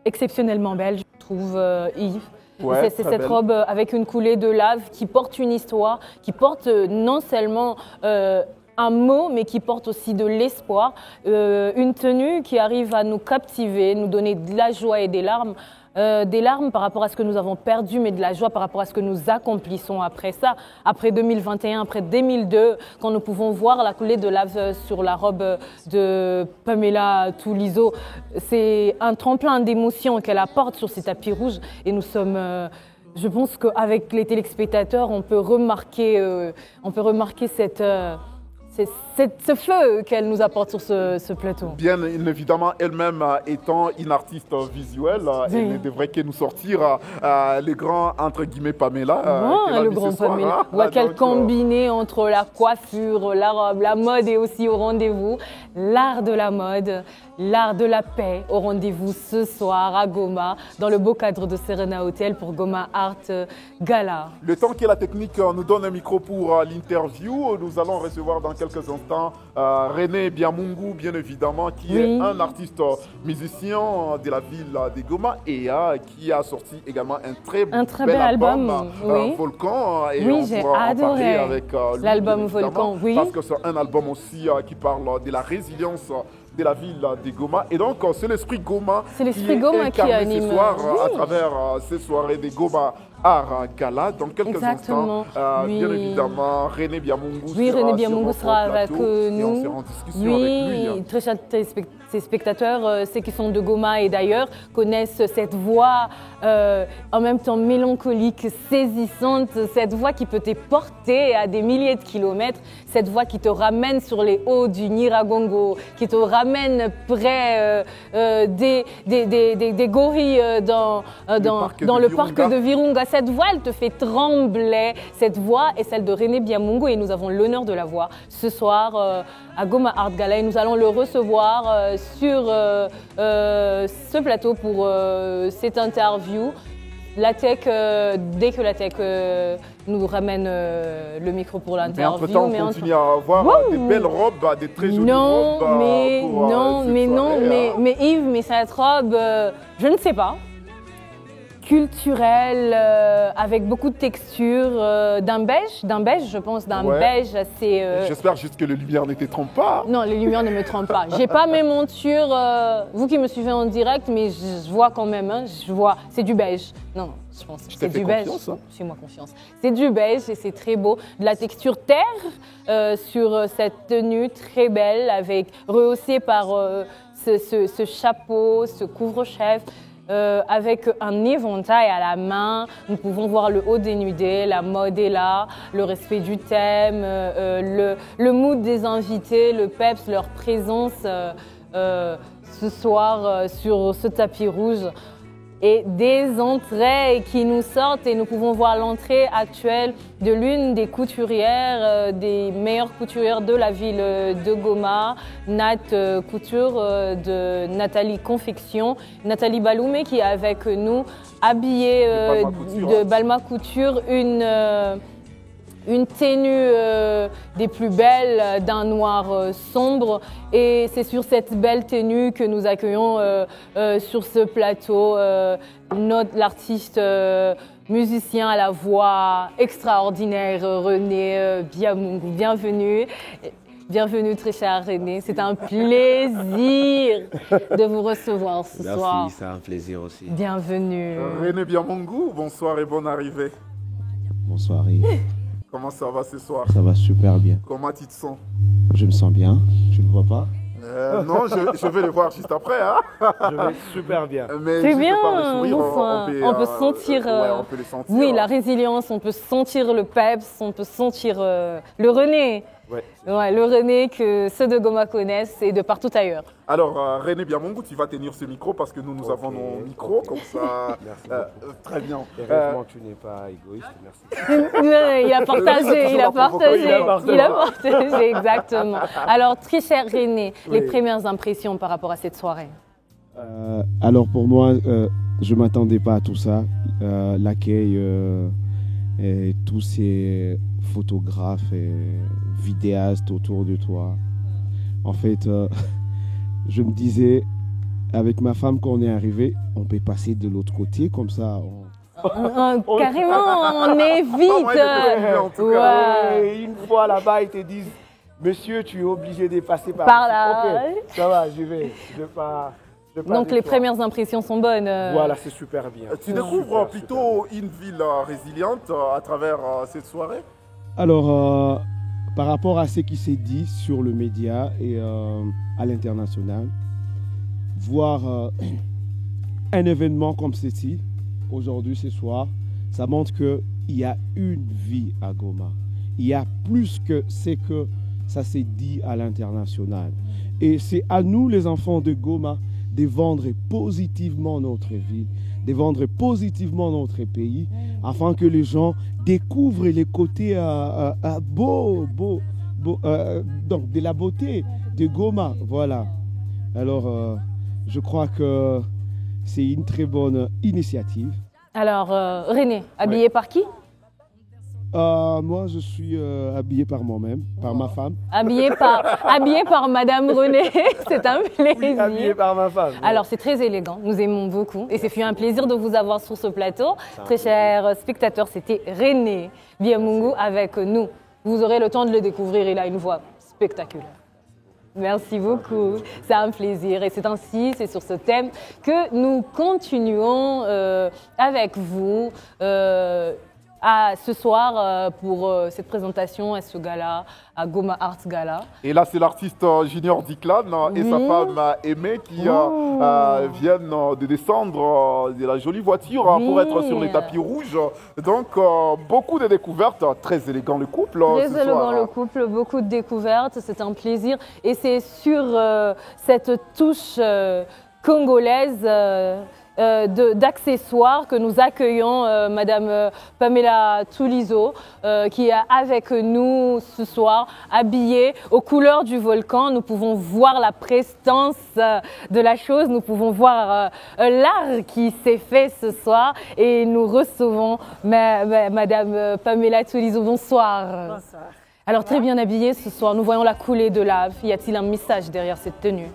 exceptionnellement belle, je trouve, Yves. Ouais, c'est cette robe avec une coulée de lave qui porte une histoire, qui porte non seulement un mot, mais qui porte aussi de l'espoir. Une tenue qui arrive à nous captiver, nous donner de la joie et des larmes. Des larmes par rapport à ce que nous avons perdu, mais de la joie par rapport à ce que nous accomplissons après ça. Après 2021, après 2002, quand nous pouvons voir la coulée de lave sur la robe de Pamela Touliso, c'est un tremplin d'émotions qu'elle apporte sur ces tapis rouges. Et nous sommes... je pense qu'avec les téléspectateurs, on peut remarquer ce feu qu'elle nous apporte sur ce plateau. Bien évidemment, elle-même étant une artiste visuelle, Oui. elle ne devrait que nous sortir les grands, entre guillemets, Pamela. qu'elle a Le mis grand ce soir, Pamela. hein. Ouais, qu'elle Donc, combinait entre la coiffure, la robe, la mode est aussi au rendez-vous. L'art de la mode, l'art de la paix au rendez-vous ce soir à Goma, dans le beau cadre de Serena Hotel pour Goma Art Gala. Le temps que la technique nous donne un micro pour l'interview, nous allons recevoir dans quelques instants René Biamungu, bien évidemment, qui est un artiste musicien de la ville de Goma et qui a sorti également un très bel album, Volcan. Et Oui, on j'ai pourra en parler adoré avec lui, l'album bien évidemment, Volcan, oui. parce que c'est un album aussi qui parle de la résilience de la ville de Goma. Et donc, c'est l'esprit Goma qui anime ce soir à travers ces soirées des Goma Art Gala. Dans quelques instants, bien évidemment, René Biamungu sera avec et on nous. sera en discussion avec lui. Très chers téléspectateurs, ceux qui sont de Goma et d'ailleurs connaissent cette voix en même temps mélancolique, saisissante, cette voix qui peut te porter à des milliers de kilomètres, cette voix qui te ramène sur les hauts du Nyiragongo, qui te ramène près des gorilles dans le parc de Virunga. Cette voix, elle te fait trembler. Cette voix est celle de René Biamungu et nous avons l'honneur de la voir ce soir à Goma Art Gala et nous allons le recevoir sur ce plateau pour cette interview. La tech, dès que la tech nous ramène le micro pour l'interview. Mais entre-temps, on continue à avoir des belles robes, des très jolies robes. Mais Yves, mais cette robe, je ne sais pas. Culturelle, avec beaucoup de texture, d'un beige, je pense, beige assez... J'espère juste que les lumières ne te trompent pas. Non, les lumières ne me trompent pas. J'ai pas mes montures, vous qui me suivez en direct, mais je vois quand même, hein, c'est du beige. Non, je pense que c'est du beige. Fais-moi confiance. C'est du beige et c'est très beau. De la texture terre sur cette tenue très belle, rehaussée par ce chapeau, ce couvre-chef. Avec un éventail à la main, nous pouvons voir le haut dénudé, la mode est là, le respect du thème, le mood des invités, le peps, leur présence ce soir sur ce tapis rouge. Et des entrées qui nous sortent et nous pouvons voir l'entrée actuelle de l'une des couturières, des meilleures couturières de la ville de Goma, Nat Couture de Nathalie Confection, Nathalie Baloumé qui est avec nous, habillée de Balma Couture, une tenue des plus belles d'un noir sombre et c'est sur cette belle tenue que nous accueillons sur ce plateau l'artiste musicien à la voix extraordinaire René Biamungu. Bienvenue. Bienvenue très cher René, c'est un plaisir de vous recevoir ce soir. Merci, c'est un plaisir aussi. Bienvenue. René Biamungu, bonsoir et bonne arrivée. Bonsoir Yves. Comment ça va ce soir? Ça va super bien. Comment tu te sens? Je me sens bien, tu ne vois pas? Non, je vais le voir juste après. Hein. Je vais super bien. C'est bien, on peut sentir, on peut le sentir. Oui, la résilience, on peut sentir le peps, on peut sentir le René. Ouais, le René que ceux de Goma connaissent et de partout ailleurs. Alors, René Biamungu, tu vas tenir ce micro parce que nous avons nos micros, comme ça. Merci très bien. Heureusement que tu n'es pas égoïste, merci. Il a partagé, exactement. Alors, très cher René, les premières impressions par rapport à cette soirée? Alors, pour moi, je ne m'attendais pas à tout ça. L'accueil et tous ces photographes et vidéastes autour de toi. En fait, je me disais, avec ma femme, quand on est arrivé, on peut passer de l'autre côté, comme ça. Carrément, on évite. Une fois là-bas, ils te disent, monsieur, tu es obligé de passer par là. Okay, ça va, je vais pas. Donc les premières impressions sont bonnes. Voilà, c'est super bien. Tu découvres plutôt une ville résiliente à travers cette soirée? Alors, par rapport à ce qui s'est dit sur le média et à l'international, voir un événement comme ceci, aujourd'hui, ce soir, ça montre qu'il y a une vie à Goma. Il y a plus que ce que ça s'est dit à l'international. Et c'est à nous, les enfants de Goma, de vendre positivement notre ville, de vendre positivement notre pays, afin que les gens découvrent les côtés donc de la beauté de Goma. Voilà. Alors, je crois que c'est une très bonne initiative. Alors, René, habillé par qui? Moi, je suis habillé par moi-même, par ma femme. Habillé par Madame René, c'est un plaisir. Oui, habillé par ma femme. Alors, c'est très élégant, nous aimons beaucoup. Et c'est fut un plaisir de vous avoir sur ce plateau. Très chers spectateurs, c'était René Biamungu avec nous. Vous aurez le temps de le découvrir, il a une voix spectaculaire. Merci beaucoup, c'est un plaisir et c'est ainsi, c'est sur ce thème que nous continuons avec vous ce soir pour cette présentation à ce gala, à Goma Arts Gala. Et là, c'est l'artiste Junior Diclan et sa femme Aimée qui viennent de descendre de la jolie voiture pour être sur les tapis rouges. Donc, beaucoup de découvertes, très élégant le couple. Très élégant le couple, beaucoup de découvertes, c'est un plaisir. Et c'est sur cette touche congolaise d'accessoires que nous accueillons Madame Pamela Toulizo qui est avec nous ce soir, habillée aux couleurs du volcan. Nous pouvons voir la prestance de la chose, nous pouvons voir l'art qui s'est fait ce soir et nous recevons Madame Pamela Toulizo. Bonsoir. Bonsoir. Alors très bien habillée ce soir, nous voyons la coulée de lave. Y a-t-il un message derrière cette tenue?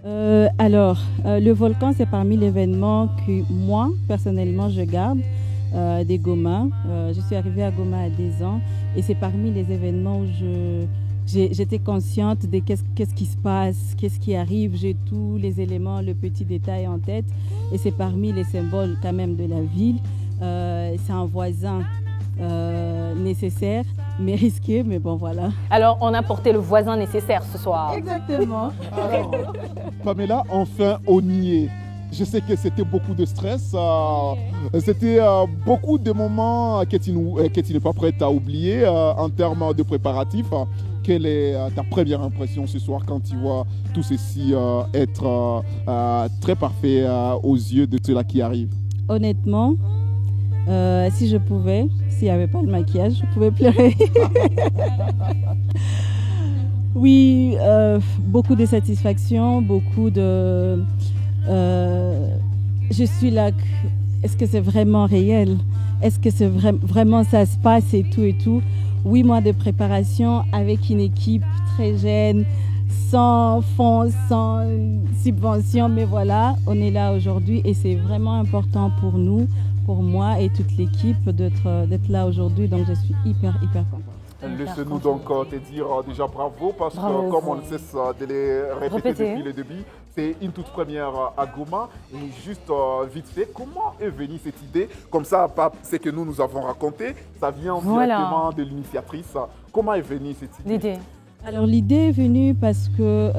Le volcan, c'est parmi les événements que moi, personnellement, je garde des Goma. Je suis arrivée à Goma à 10 ans et c'est parmi les événements où j'étais consciente de qu'est-ce qui se passe, qu'est-ce qui arrive. J'ai tous les éléments, le petit détail en tête et c'est parmi les symboles quand même de la ville. C'est un voisin nécessaire, mais risqué, mais bon voilà. Alors on a porté le voisin nécessaire ce soir. Exactement. Alors, Pamela, enfin on y est. Je sais que c'était beaucoup de stress, c'était beaucoup de moments que tu n'es pas prête à oublier en termes de préparatifs. Quelle est ta première impression ce soir quand tu vois tout ceci être très parfait aux yeux de ceux-là qui arrivent? Honnêtement, si je pouvais, s'il n'y avait pas le maquillage, je pouvais pleurer. Oui, beaucoup de satisfaction, beaucoup de... je suis là, est-ce que c'est vraiment réel? Est-ce que c'est vraiment ça se passe et tout et tout? 8 mois de préparation avec une équipe très jeune, sans fonds, sans subvention, mais voilà, on est là aujourd'hui et c'est vraiment important pour nous, pour moi et toute l'équipe d'être là aujourd'hui, donc je suis hyper contente. Laissez-nous donc te dire déjà bravo parce que comme on ne cesse de les répéter depuis le début, c'est une toute première à Goma. Et juste vite fait, comment est venue cette idée? Comme ça, pas ce que nous avons raconté, ça vient directement de l'initiatrice. Comment est venue cette idée? Alors l'idée est venue parce que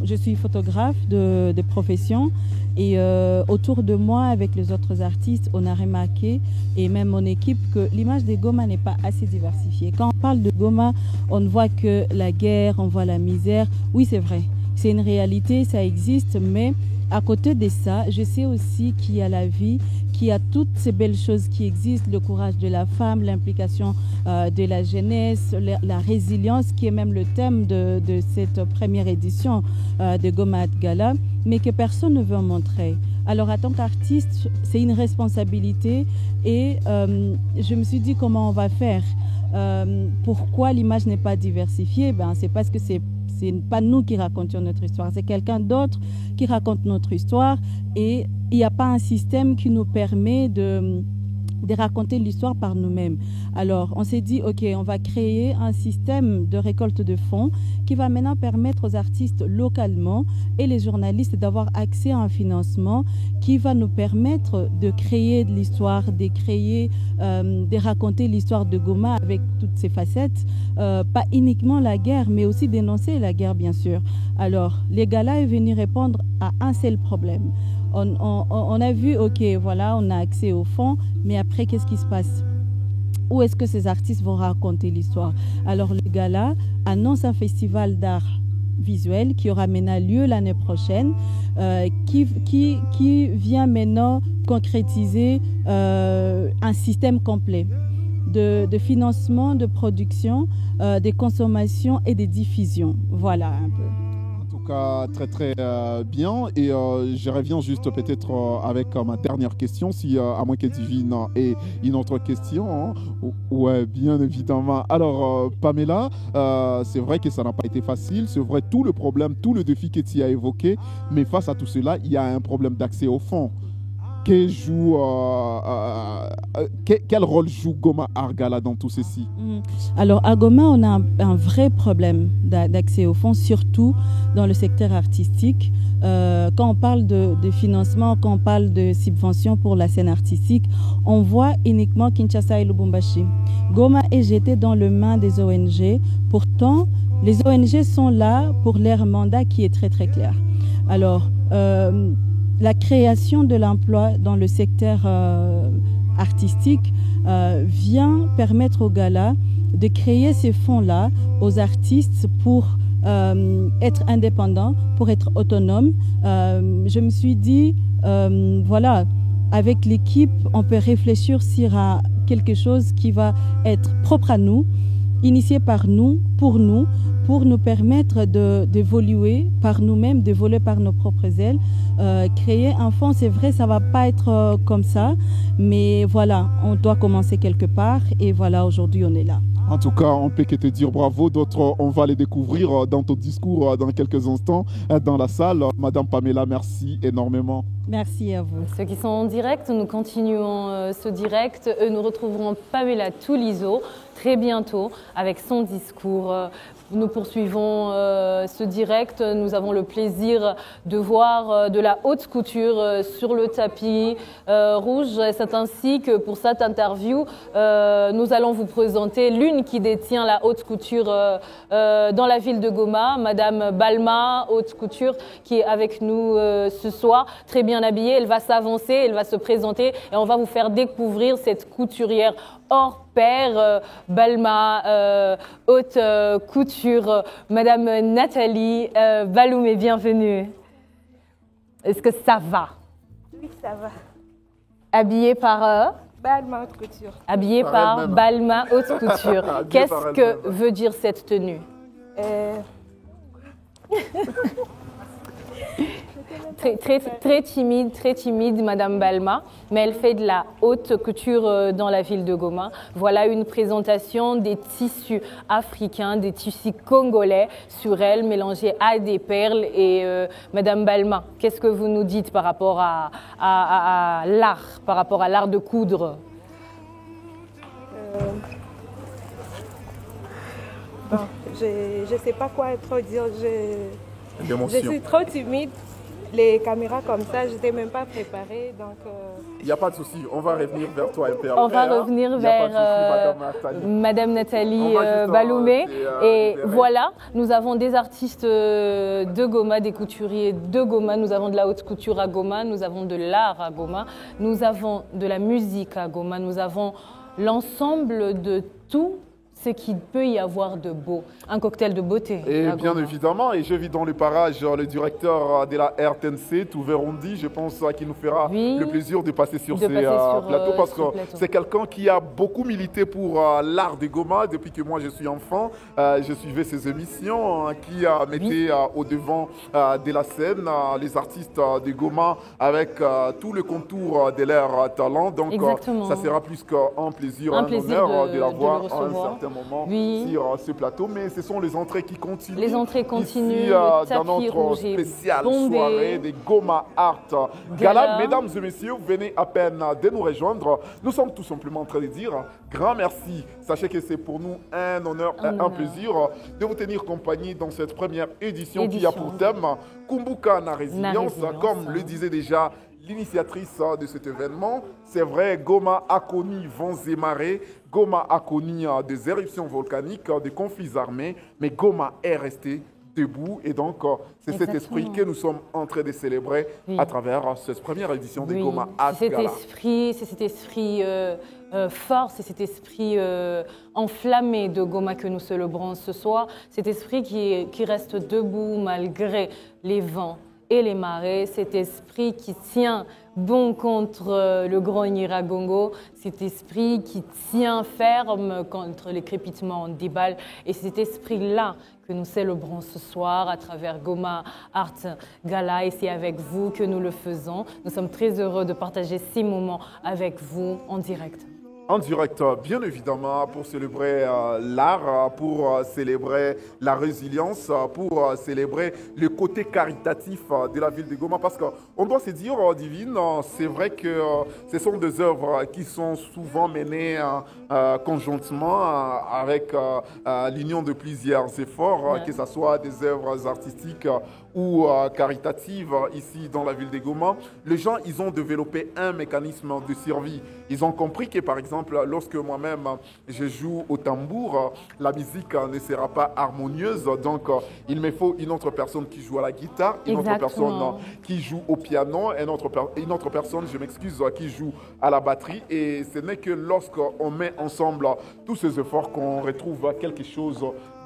je suis photographe de profession et autour de moi avec les autres artistes on a remarqué et même mon équipe que l'image des Goma n'est pas assez diversifiée. Quand on parle de Goma, on ne voit que la guerre, on voit la misère. Oui, c'est vrai, c'est une réalité, ça existe, mais à côté de ça, je sais aussi qu'il y a la vie, qu'il y a toutes ces belles choses qui existent, le courage de la femme, l'implication de la jeunesse, la résilience qui est même le thème de cette première édition de Goma Gala, mais que personne ne veut montrer. Alors en tant qu'artiste, c'est une responsabilité et je me suis dit comment on va faire. Pourquoi l'image n'est pas diversifiée? C'est parce que c'est pas nous qui racontions notre histoire, c'est quelqu'un d'autre qui raconte notre histoire et il n'y a pas un système qui nous permet de raconter l'histoire par nous-mêmes. Alors, on s'est dit, OK, on va créer un système de récolte de fonds qui va maintenant permettre aux artistes localement et les journalistes d'avoir accès à un financement qui va nous permettre de créer de l'histoire, de raconter l'histoire de Goma avec toutes ses facettes, pas uniquement la guerre, mais aussi dénoncer la guerre, bien sûr. Alors, les galas est venu répondre à un seul problème. On a vu, OK, voilà, on a accès aux fonds, mais après, qu'est-ce qui se passe? Où est-ce que ces artistes vont raconter l'histoire? Alors, le gala annonce un festival d'art visuel qui aura maintenant lieu l'année prochaine, qui vient maintenant concrétiser un système complet de financement, de production, de consommation et de diffusion. Voilà un peu. En tout cas, très très bien. Et je reviens juste peut-être avec ma dernière question, si à moins que Divine ait une autre question. Hein. Ouais, bien évidemment. Alors, Pamela, c'est vrai que ça n'a pas été facile. C'est vrai, tout le problème, tout le défi que tu as évoqué. Mais face à tout cela, il y a un problème d'accès aux fonds. Quel rôle joue Goma Art Gala dans tout ceci? Alors, à Goma, on a un vrai problème d'accès aux fonds, surtout dans le secteur artistique. Quand on parle de financement, quand on parle de subventions pour la scène artistique, on voit uniquement Kinshasa et Lubumbashi. Goma est jeté dans le main des ONG. Pourtant, les ONG sont là pour leur mandat qui est très très clair. Alors, la création de l'emploi dans le secteur artistique vient permettre au gala de créer ces fonds-là aux artistes pour être indépendants, pour être autonomes. Je me suis dit, voilà, avec l'équipe, on peut réfléchir sur quelque chose qui va être propre à nous, initié par nous, pour nous permettre d'évoluer par nous-mêmes, de voler par nos propres ailes. Créer un fonds, c'est vrai, ça ne va pas être comme ça, mais voilà, on doit commencer quelque part et voilà, aujourd'hui, on est là. En tout cas, on peut que te dire bravo. D'autres, on va les découvrir dans ton discours dans quelques instants dans la salle. Madame Pamela, merci énormément. Merci à vous. Ceux qui sont en direct, nous continuons ce direct. Nous retrouverons Pamela Toulizo très bientôt avec son discours. Nous poursuivons ce direct. Nous avons le plaisir de voir de la haute couture sur le tapis rouge. C'est ainsi que pour cette interview, nous allons vous présenter l'une qui détient la haute couture dans la ville de Goma, Madame Balma, haute couture, qui est avec nous ce soir, très bien habillée. Elle va s'avancer, elle va se présenter et on va vous faire découvrir cette couturière hors pair, Balma, haute couture, Madame Nathalie Baloumé, bienvenue. Est-ce que ça va? Oui, ça va. Habillée par Balma haute couture. Habillée par Balma haute couture. Qu'est-ce que veut dire cette tenue? Très timide, Madame Balma, mais elle fait de la haute couture dans la ville de Goma. Voilà une présentation des tissus africains, des tissus congolais sur elle, mélangés à des perles. Et Madame Balma, qu'est-ce que vous nous dites par rapport à l'art, par rapport à l'art de coudre? Bon, je ne sais pas quoi trop dire. Je suis trop timide. Les caméras comme ça, je n'étais même pas préparée. Donc, il n'y a pas de souci, on va revenir vers toi. On va revenir vers Madame Nathalie Baloumé. Et voilà, nous avons des artistes de Goma, des couturiers de Goma. Nous avons de la haute couture à Goma, nous avons de l'art à Goma, nous avons de la musique à Goma, nous avons l'ensemble de tout ce qu'il peut y avoir de beau, un cocktail de beauté. Et bien évidemment, et je vis dans le parage, le directeur de la RTNC, Touverondi, je pense qu'il nous fera le plaisir de passer sur ces plateaux, parce que c'est quelqu'un qui a beaucoup milité pour l'art de Goma depuis que moi je suis enfant. Je suivais ses émissions qui mettaient au devant de la scène les artistes de Goma avec tout le contour de leur talent. Donc ça sera plus qu'un plaisir, un honneur de l'avoir à un certain moment Oui. sur ce plateau, mais ce sont les entrées qui continuent. Les entrées continuent, ici, le dans tapis notre rouge est spéciale bombé. soirée des Goma Art Gala. Mesdames et messieurs, vous venez à peine de nous rejoindre. Nous sommes tout simplement en train de dire grand merci. Sachez que c'est pour nous un honneur et un plaisir de vous tenir compagnie dans cette première édition qui a pour thème Kumbuka na résilience, comme le disait déjà l'initiatrice de cet événement. C'est vrai, Goma a connu vents et marées, Goma a connu des éruptions volcaniques, des conflits armés, mais Goma est resté debout. Et donc, c'est cet esprit que nous sommes en train de célébrer à travers cette première édition de Goma Art Gala. C'est cet esprit fort, c'est cet esprit enflammé de Goma que nous célébrons ce soir. Cet esprit qui reste debout malgré les vents et les marées, cet esprit qui tient bon contre le grand Nyiragongo, cet esprit qui tient ferme contre les crépitements des balles. Et cet esprit-là que nous célébrons ce soir à travers Goma Art Gala. Et c'est avec vous que nous le faisons. Nous sommes très heureux de partager ces moments avec vous en direct. En direct, bien évidemment, pour célébrer l'art, pour célébrer la résilience, pour célébrer le côté caritatif de la ville de Goma. Parce qu'on doit se dire, Divine, c'est vrai que ce sont des œuvres qui sont souvent menées conjointement avec l'union de plusieurs efforts, que ce soit des œuvres artistiques ou caritatives ici dans la ville de Goma. Les gens, ils ont développé un mécanisme de survie. Ils ont compris que, par exemple, lorsque moi-même je joue au tambour, la musique ne sera pas harmonieuse. Donc, il me faut une autre personne qui joue à la guitare, une autre personne qui joue au piano, une autre personne, je m'excuse, qui joue à la batterie. Et ce n'est que lorsqu'on met ensemble tous ces efforts qu'on retrouve quelque chose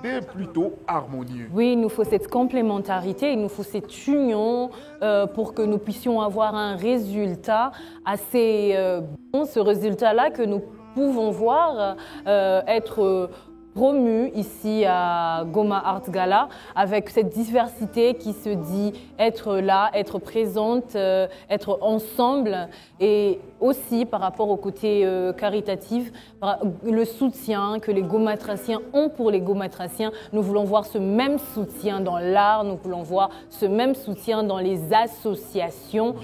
de plutôt harmonieux. Oui, il nous faut cette complémentarité, il nous faut cette union pour que nous puissions avoir un résultat assez bon, ce résultat-là que nous pouvons voir être promu ici à Goma Art Gala, avec cette diversité qui se dit être là, être présente, être ensemble, et aussi par rapport au côté caritatif, le soutien que les Gomatraciens ont pour les Gomatraciens. Nous voulons voir ce même soutien dans l'art, nous voulons voir ce même soutien dans les associations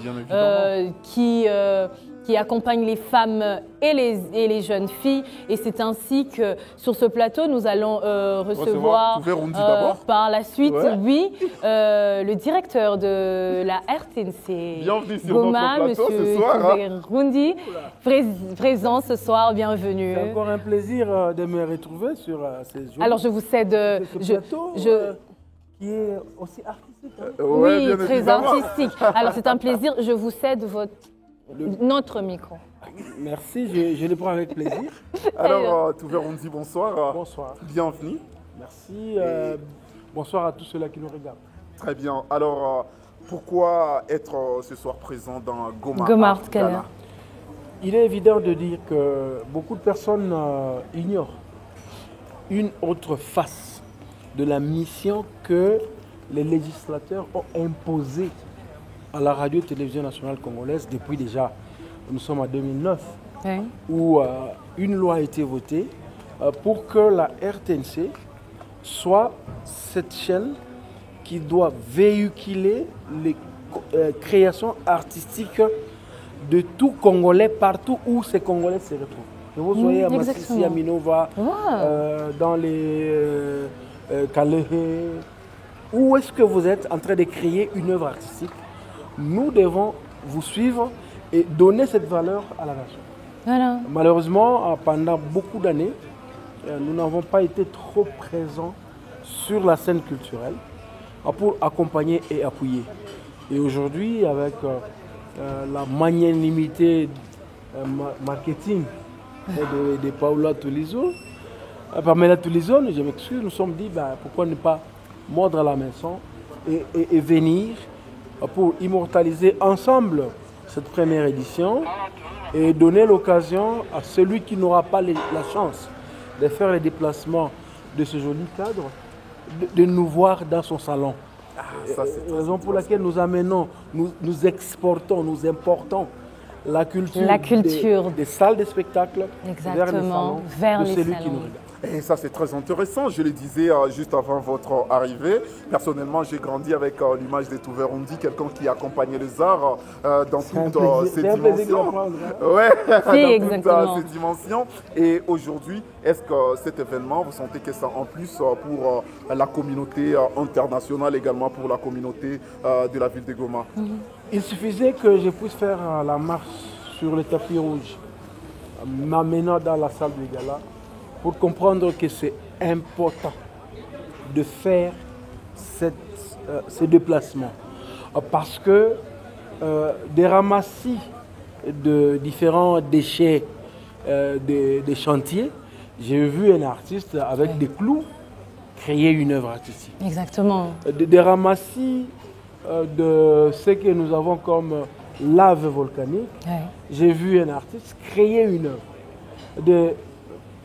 qui accompagnent les femmes et les jeunes filles. Et c'est ainsi que sur ce plateau, nous allons recevoir par la suite, le directeur de la RTNC Goma, Monsieur Rundi, présent ce soir, bienvenue. C'est encore un plaisir de me retrouver sur ces jours. Alors je vous cède ce plateau, qui est aussi artistique. Oui, très artistique. Alors c'est un plaisir, je vous cède notre micro. Merci, je le prends avec plaisir. Alors, Touverundi, bonsoir. Bonsoir. Bienvenue. Merci. Bonsoir à tous ceux-là qui nous regardent. Très bien. Alors, pourquoi être ce soir présent dans Goma Art Gala? Il est évident de dire que beaucoup de personnes ignorent une autre face de la mission que les législateurs ont imposée à la radio-télévision nationale congolaise depuis déjà, nous sommes en 2009, où une loi a été votée pour que la RTNC soit cette chaîne qui doit véhiculer les créations artistiques de tout Congolais, partout où ces Congolais se retrouvent. Que vous soyez à Massissi, à Minova, dans les Calais, où est-ce que vous êtes en train de créer une œuvre artistique? Nous devons vous suivre et donner cette valeur à la nation. Voilà. Malheureusement, pendant beaucoup d'années, nous n'avons pas été trop présents sur la scène culturelle pour accompagner et appuyer. Et aujourd'hui, avec la magnanimité marketing de Paola Tulizo, Pamela Tulizo, je m'excuse, nous nous sommes dit pourquoi ne pas mordre la main et venir pour immortaliser ensemble cette première édition et donner l'occasion à celui qui n'aura pas la chance de faire les déplacements de ce joli cadre, de nous voir dans son salon. Raison pour laquelle nous amenons, nous exportons, nous importons la culture. Des salles de spectacle vers les salons de celui qui nous regarde. Et ça, c'est très intéressant. Je le disais juste avant votre arrivée. Personnellement, j'ai grandi avec l'image de Touverundi, quelqu'un qui accompagnait les arts dans toutes ces dimensions. Ouais, dans toutes ces dimensions. Et aujourd'hui, est-ce que cet événement, vous sentez que ça en plus pour la communauté internationale, également pour la communauté de la ville de Goma? Il suffisait que je puisse faire la marche sur le tapis rouge, m'amenant dans la salle de gala, pour comprendre que c'est important de faire ce déplacement. Parce que des ramassis de différents déchets des chantiers, j'ai vu un artiste avec des clous créer une œuvre artistique. Exactement. Des ramassis de ce que nous avons comme lave volcanique, j'ai vu un artiste créer une œuvre.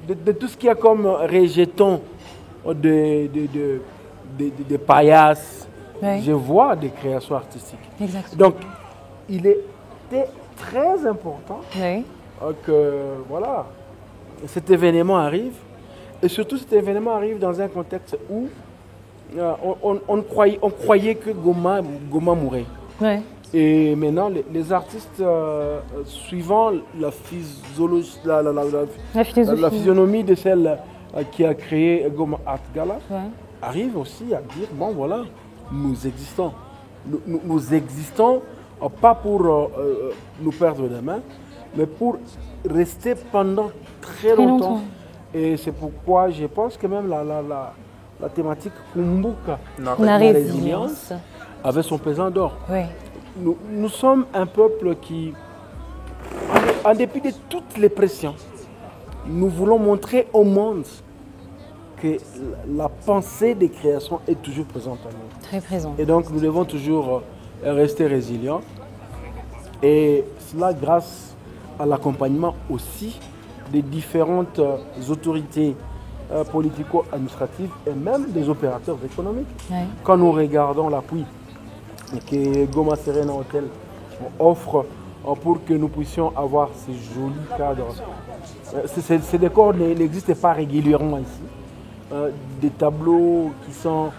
De tout ce qu'il y a comme rejetons de paillasses, je vois des créations artistiques. Exactement. Donc, il était très important que voilà, cet événement arrive. Et surtout, cet événement arrive dans un contexte où on croyait que Goma mourait. Et maintenant, les artistes, suivant la physionomie de celle qui a créé Goma Art Gala, arrivent aussi à dire, bon voilà, nous existons. Nous existons pas pour nous perdre les mains, mais pour rester pendant très longtemps. Et c'est pourquoi je pense que même la thématique Kumbuka, la résilience, avait son pesant d'or. Nous sommes un peuple qui, en dépit de toutes les pressions, nous voulons montrer au monde que la pensée des créations est toujours présente en nous. Très présente. Et donc nous devons toujours rester résilients. Et cela grâce à l'accompagnement aussi des différentes autorités politico-administratives et même des opérateurs économiques. Quand nous regardons l'appui que Goma Serena Hotel offre pour que nous puissions avoir ces jolis cadres. Ces décors n'existent pas régulièrement ici. Des tableaux qui sont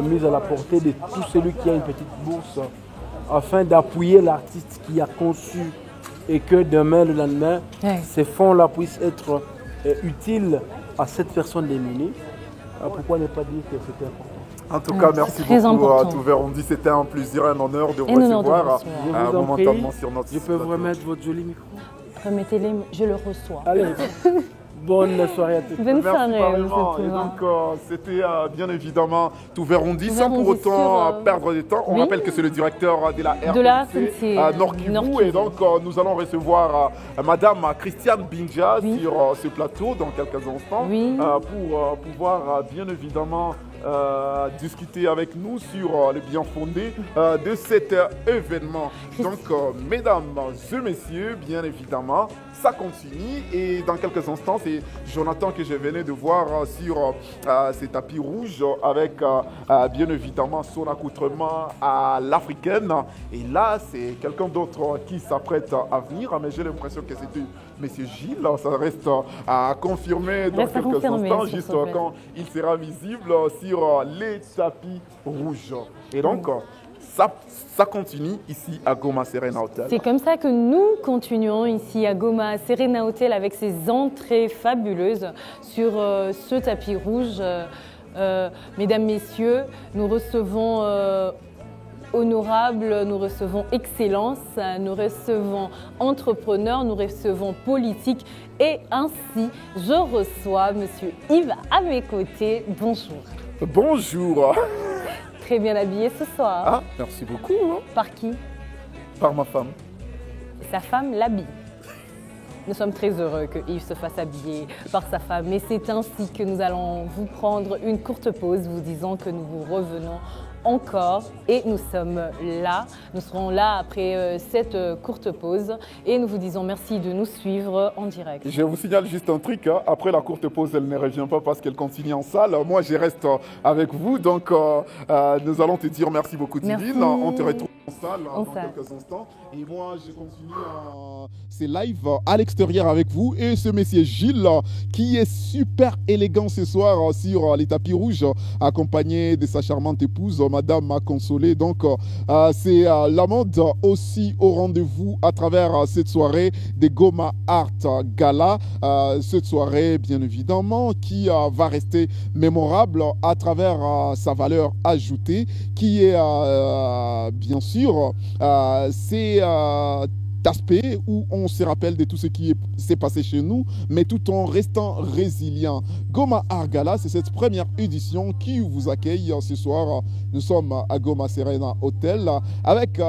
mis à la portée de tout celui qui a une petite bourse afin d'appuyer l'artiste qui a conçu et que demain, le lendemain, ces fonds-là puissent être utiles à cette personne démunie. Pourquoi ne pas dire que c'était important? En tout cas, merci beaucoup à Touverundi. C'était un plaisir et un honneur de vous recevoir momentanément sur notre site. Je peux vous remettre votre joli micro? Remettez-les, je le reçois. Allez, bonne soirée à tous. Bonne soirée. Et donc, c'était bien évidemment Touverundi, sans pour autant perdre de temps. On rappelle que c'est le directeur de la RTC Nord Kivu. Et donc, nous allons recevoir Madame Christiane Binja sur ce plateau dans quelques instants pour pouvoir bien évidemment discuter avec nous sur le bien fondé de cet événement. Donc, mesdames et messieurs, bien évidemment, ça continue et dans quelques instants, c'est Jonathan que je venais de voir sur ces tapis rouges avec bien évidemment son accoutrement à l'africaine. Et là, c'est quelqu'un d'autre qui s'apprête à venir, mais j'ai l'impression que c'était Monsieur Gilles. Ça reste à confirmer dans quelques instants, juste quand il sera visible sur les tapis rouges. Et donc, ça continue ici à Goma Serena Hotel. C'est comme ça que nous continuons ici à Goma Serena Hotel avec ces entrées fabuleuses sur ce tapis rouge. Mesdames, Messieurs, nous recevons honorable, nous recevons excellence, nous recevons entrepreneur, nous recevons politique et ainsi je reçois Monsieur Yves à mes côtés. Bonjour. Bonjour. Très bien habillé ce soir. Ah, merci beaucoup. Par qui? Par ma femme. Sa femme l'habille. Nous sommes très heureux que Yves se fasse habiller par sa femme. Mais c'est ainsi que nous allons vous prendre une courte pause, vous disant que nous vous revenons encore et nous sommes là. Nous serons là après cette courte pause et nous vous disons merci de nous suivre en direct. Je vous signale juste un truc, après la courte pause, elle ne revient pas parce qu'elle continue en salle. Moi, je reste avec vous, donc nous allons te dire merci beaucoup Divine. On te retrouve salle En dans salle. quelques instants. Et moi, je continue ces lives à l'extérieur avec vous. Et ce monsieur Gilles, qui est super élégant ce soir sur les tapis rouges, accompagné de sa charmante épouse, Madame m'a consolé. Donc, c'est la mode aussi au rendez-vous à travers cette soirée des Goma Art Gala. Cette soirée, bien évidemment, qui va rester mémorable à travers sa valeur ajoutée, qui est bien sûr c'est aspect où on se rappelle de tout ce qui s'est passé chez nous, mais tout en restant résilient. Goma Art Gala, c'est cette première édition qui vous accueille ce soir. Nous sommes à Goma Serena Hotel avec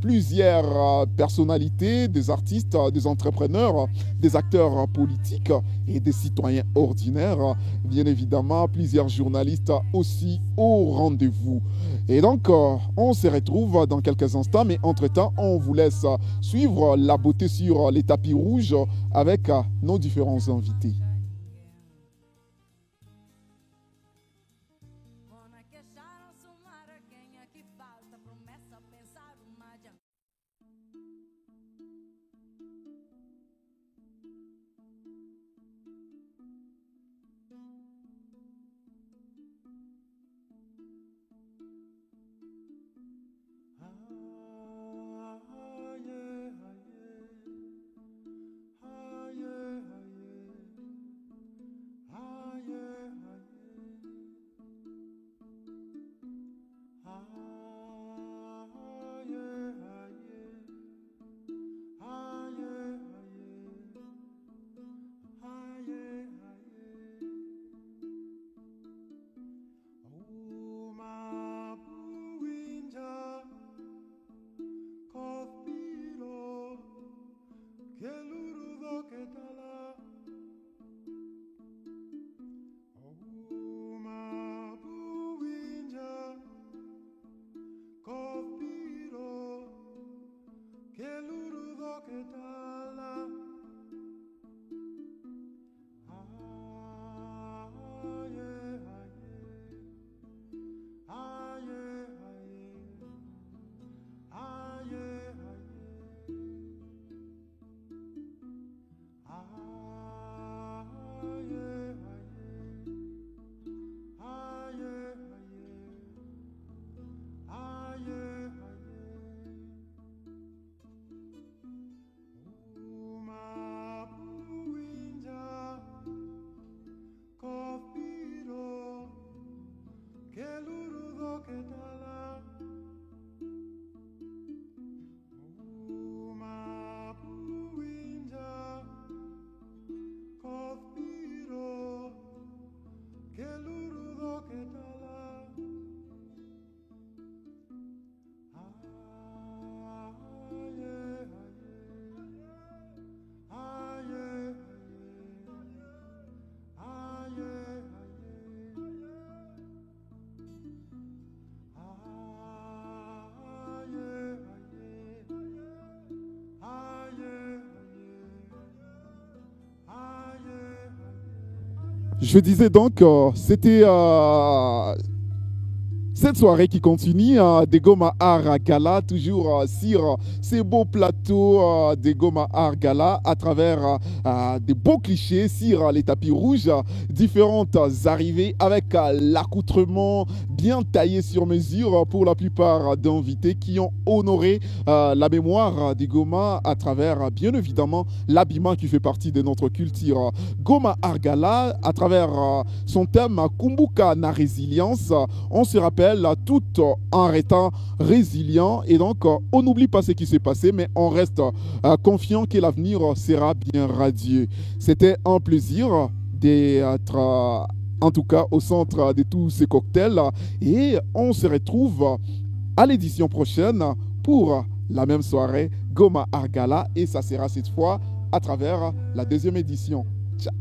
plusieurs personnalités, des artistes, des entrepreneurs, des acteurs politiques et des citoyens ordinaires. Bien évidemment, plusieurs journalistes aussi au rendez-vous. Et donc, on se retrouve dans quelques instants, mais entre-temps, on vous laisse suivre la beauté sur les tapis rouges avec nos différents invités. Je disais donc, c'était cette soirée qui continue des Goma Art Gala, toujours sur ces beaux plateaux des Goma Art Gala à travers des beaux clichés sur les tapis rouges, différentes arrivées avec l'accoutrement bien taillé sur mesure pour la plupart d'invités qui ont honoré la mémoire des Goma à travers bien évidemment l'habillement qui fait partie de notre culture. Goma Art Gala à travers son thème Kumbuka na résilience, on se rappelle tout en restant résilient et donc on n'oublie pas ce qui s'est passé mais on reste confiant que l'avenir sera bien radieux. C'était un plaisir d'être en tout cas au centre de tous ces cocktails et on se retrouve à l'édition prochaine pour la même soirée Goma Art Gala et ça sera cette fois à travers la deuxième édition. Ciao.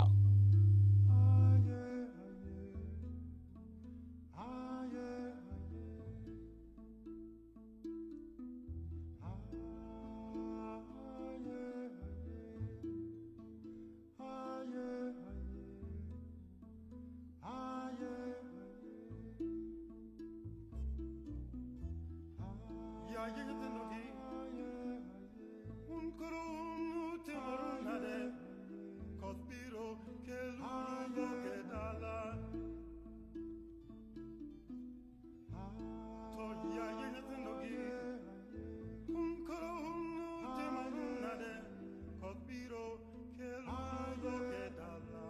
Yeah, kurum temorunade Kospiro kelulu kedala Toya yenetnogi kurum temorunade Kospiro kelulu kedala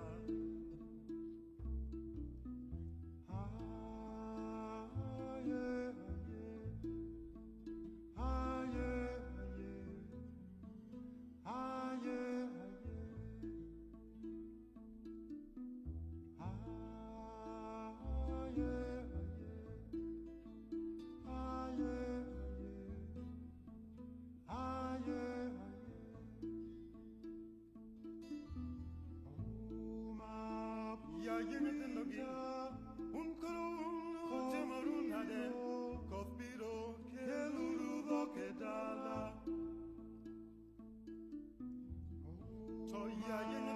Yeah,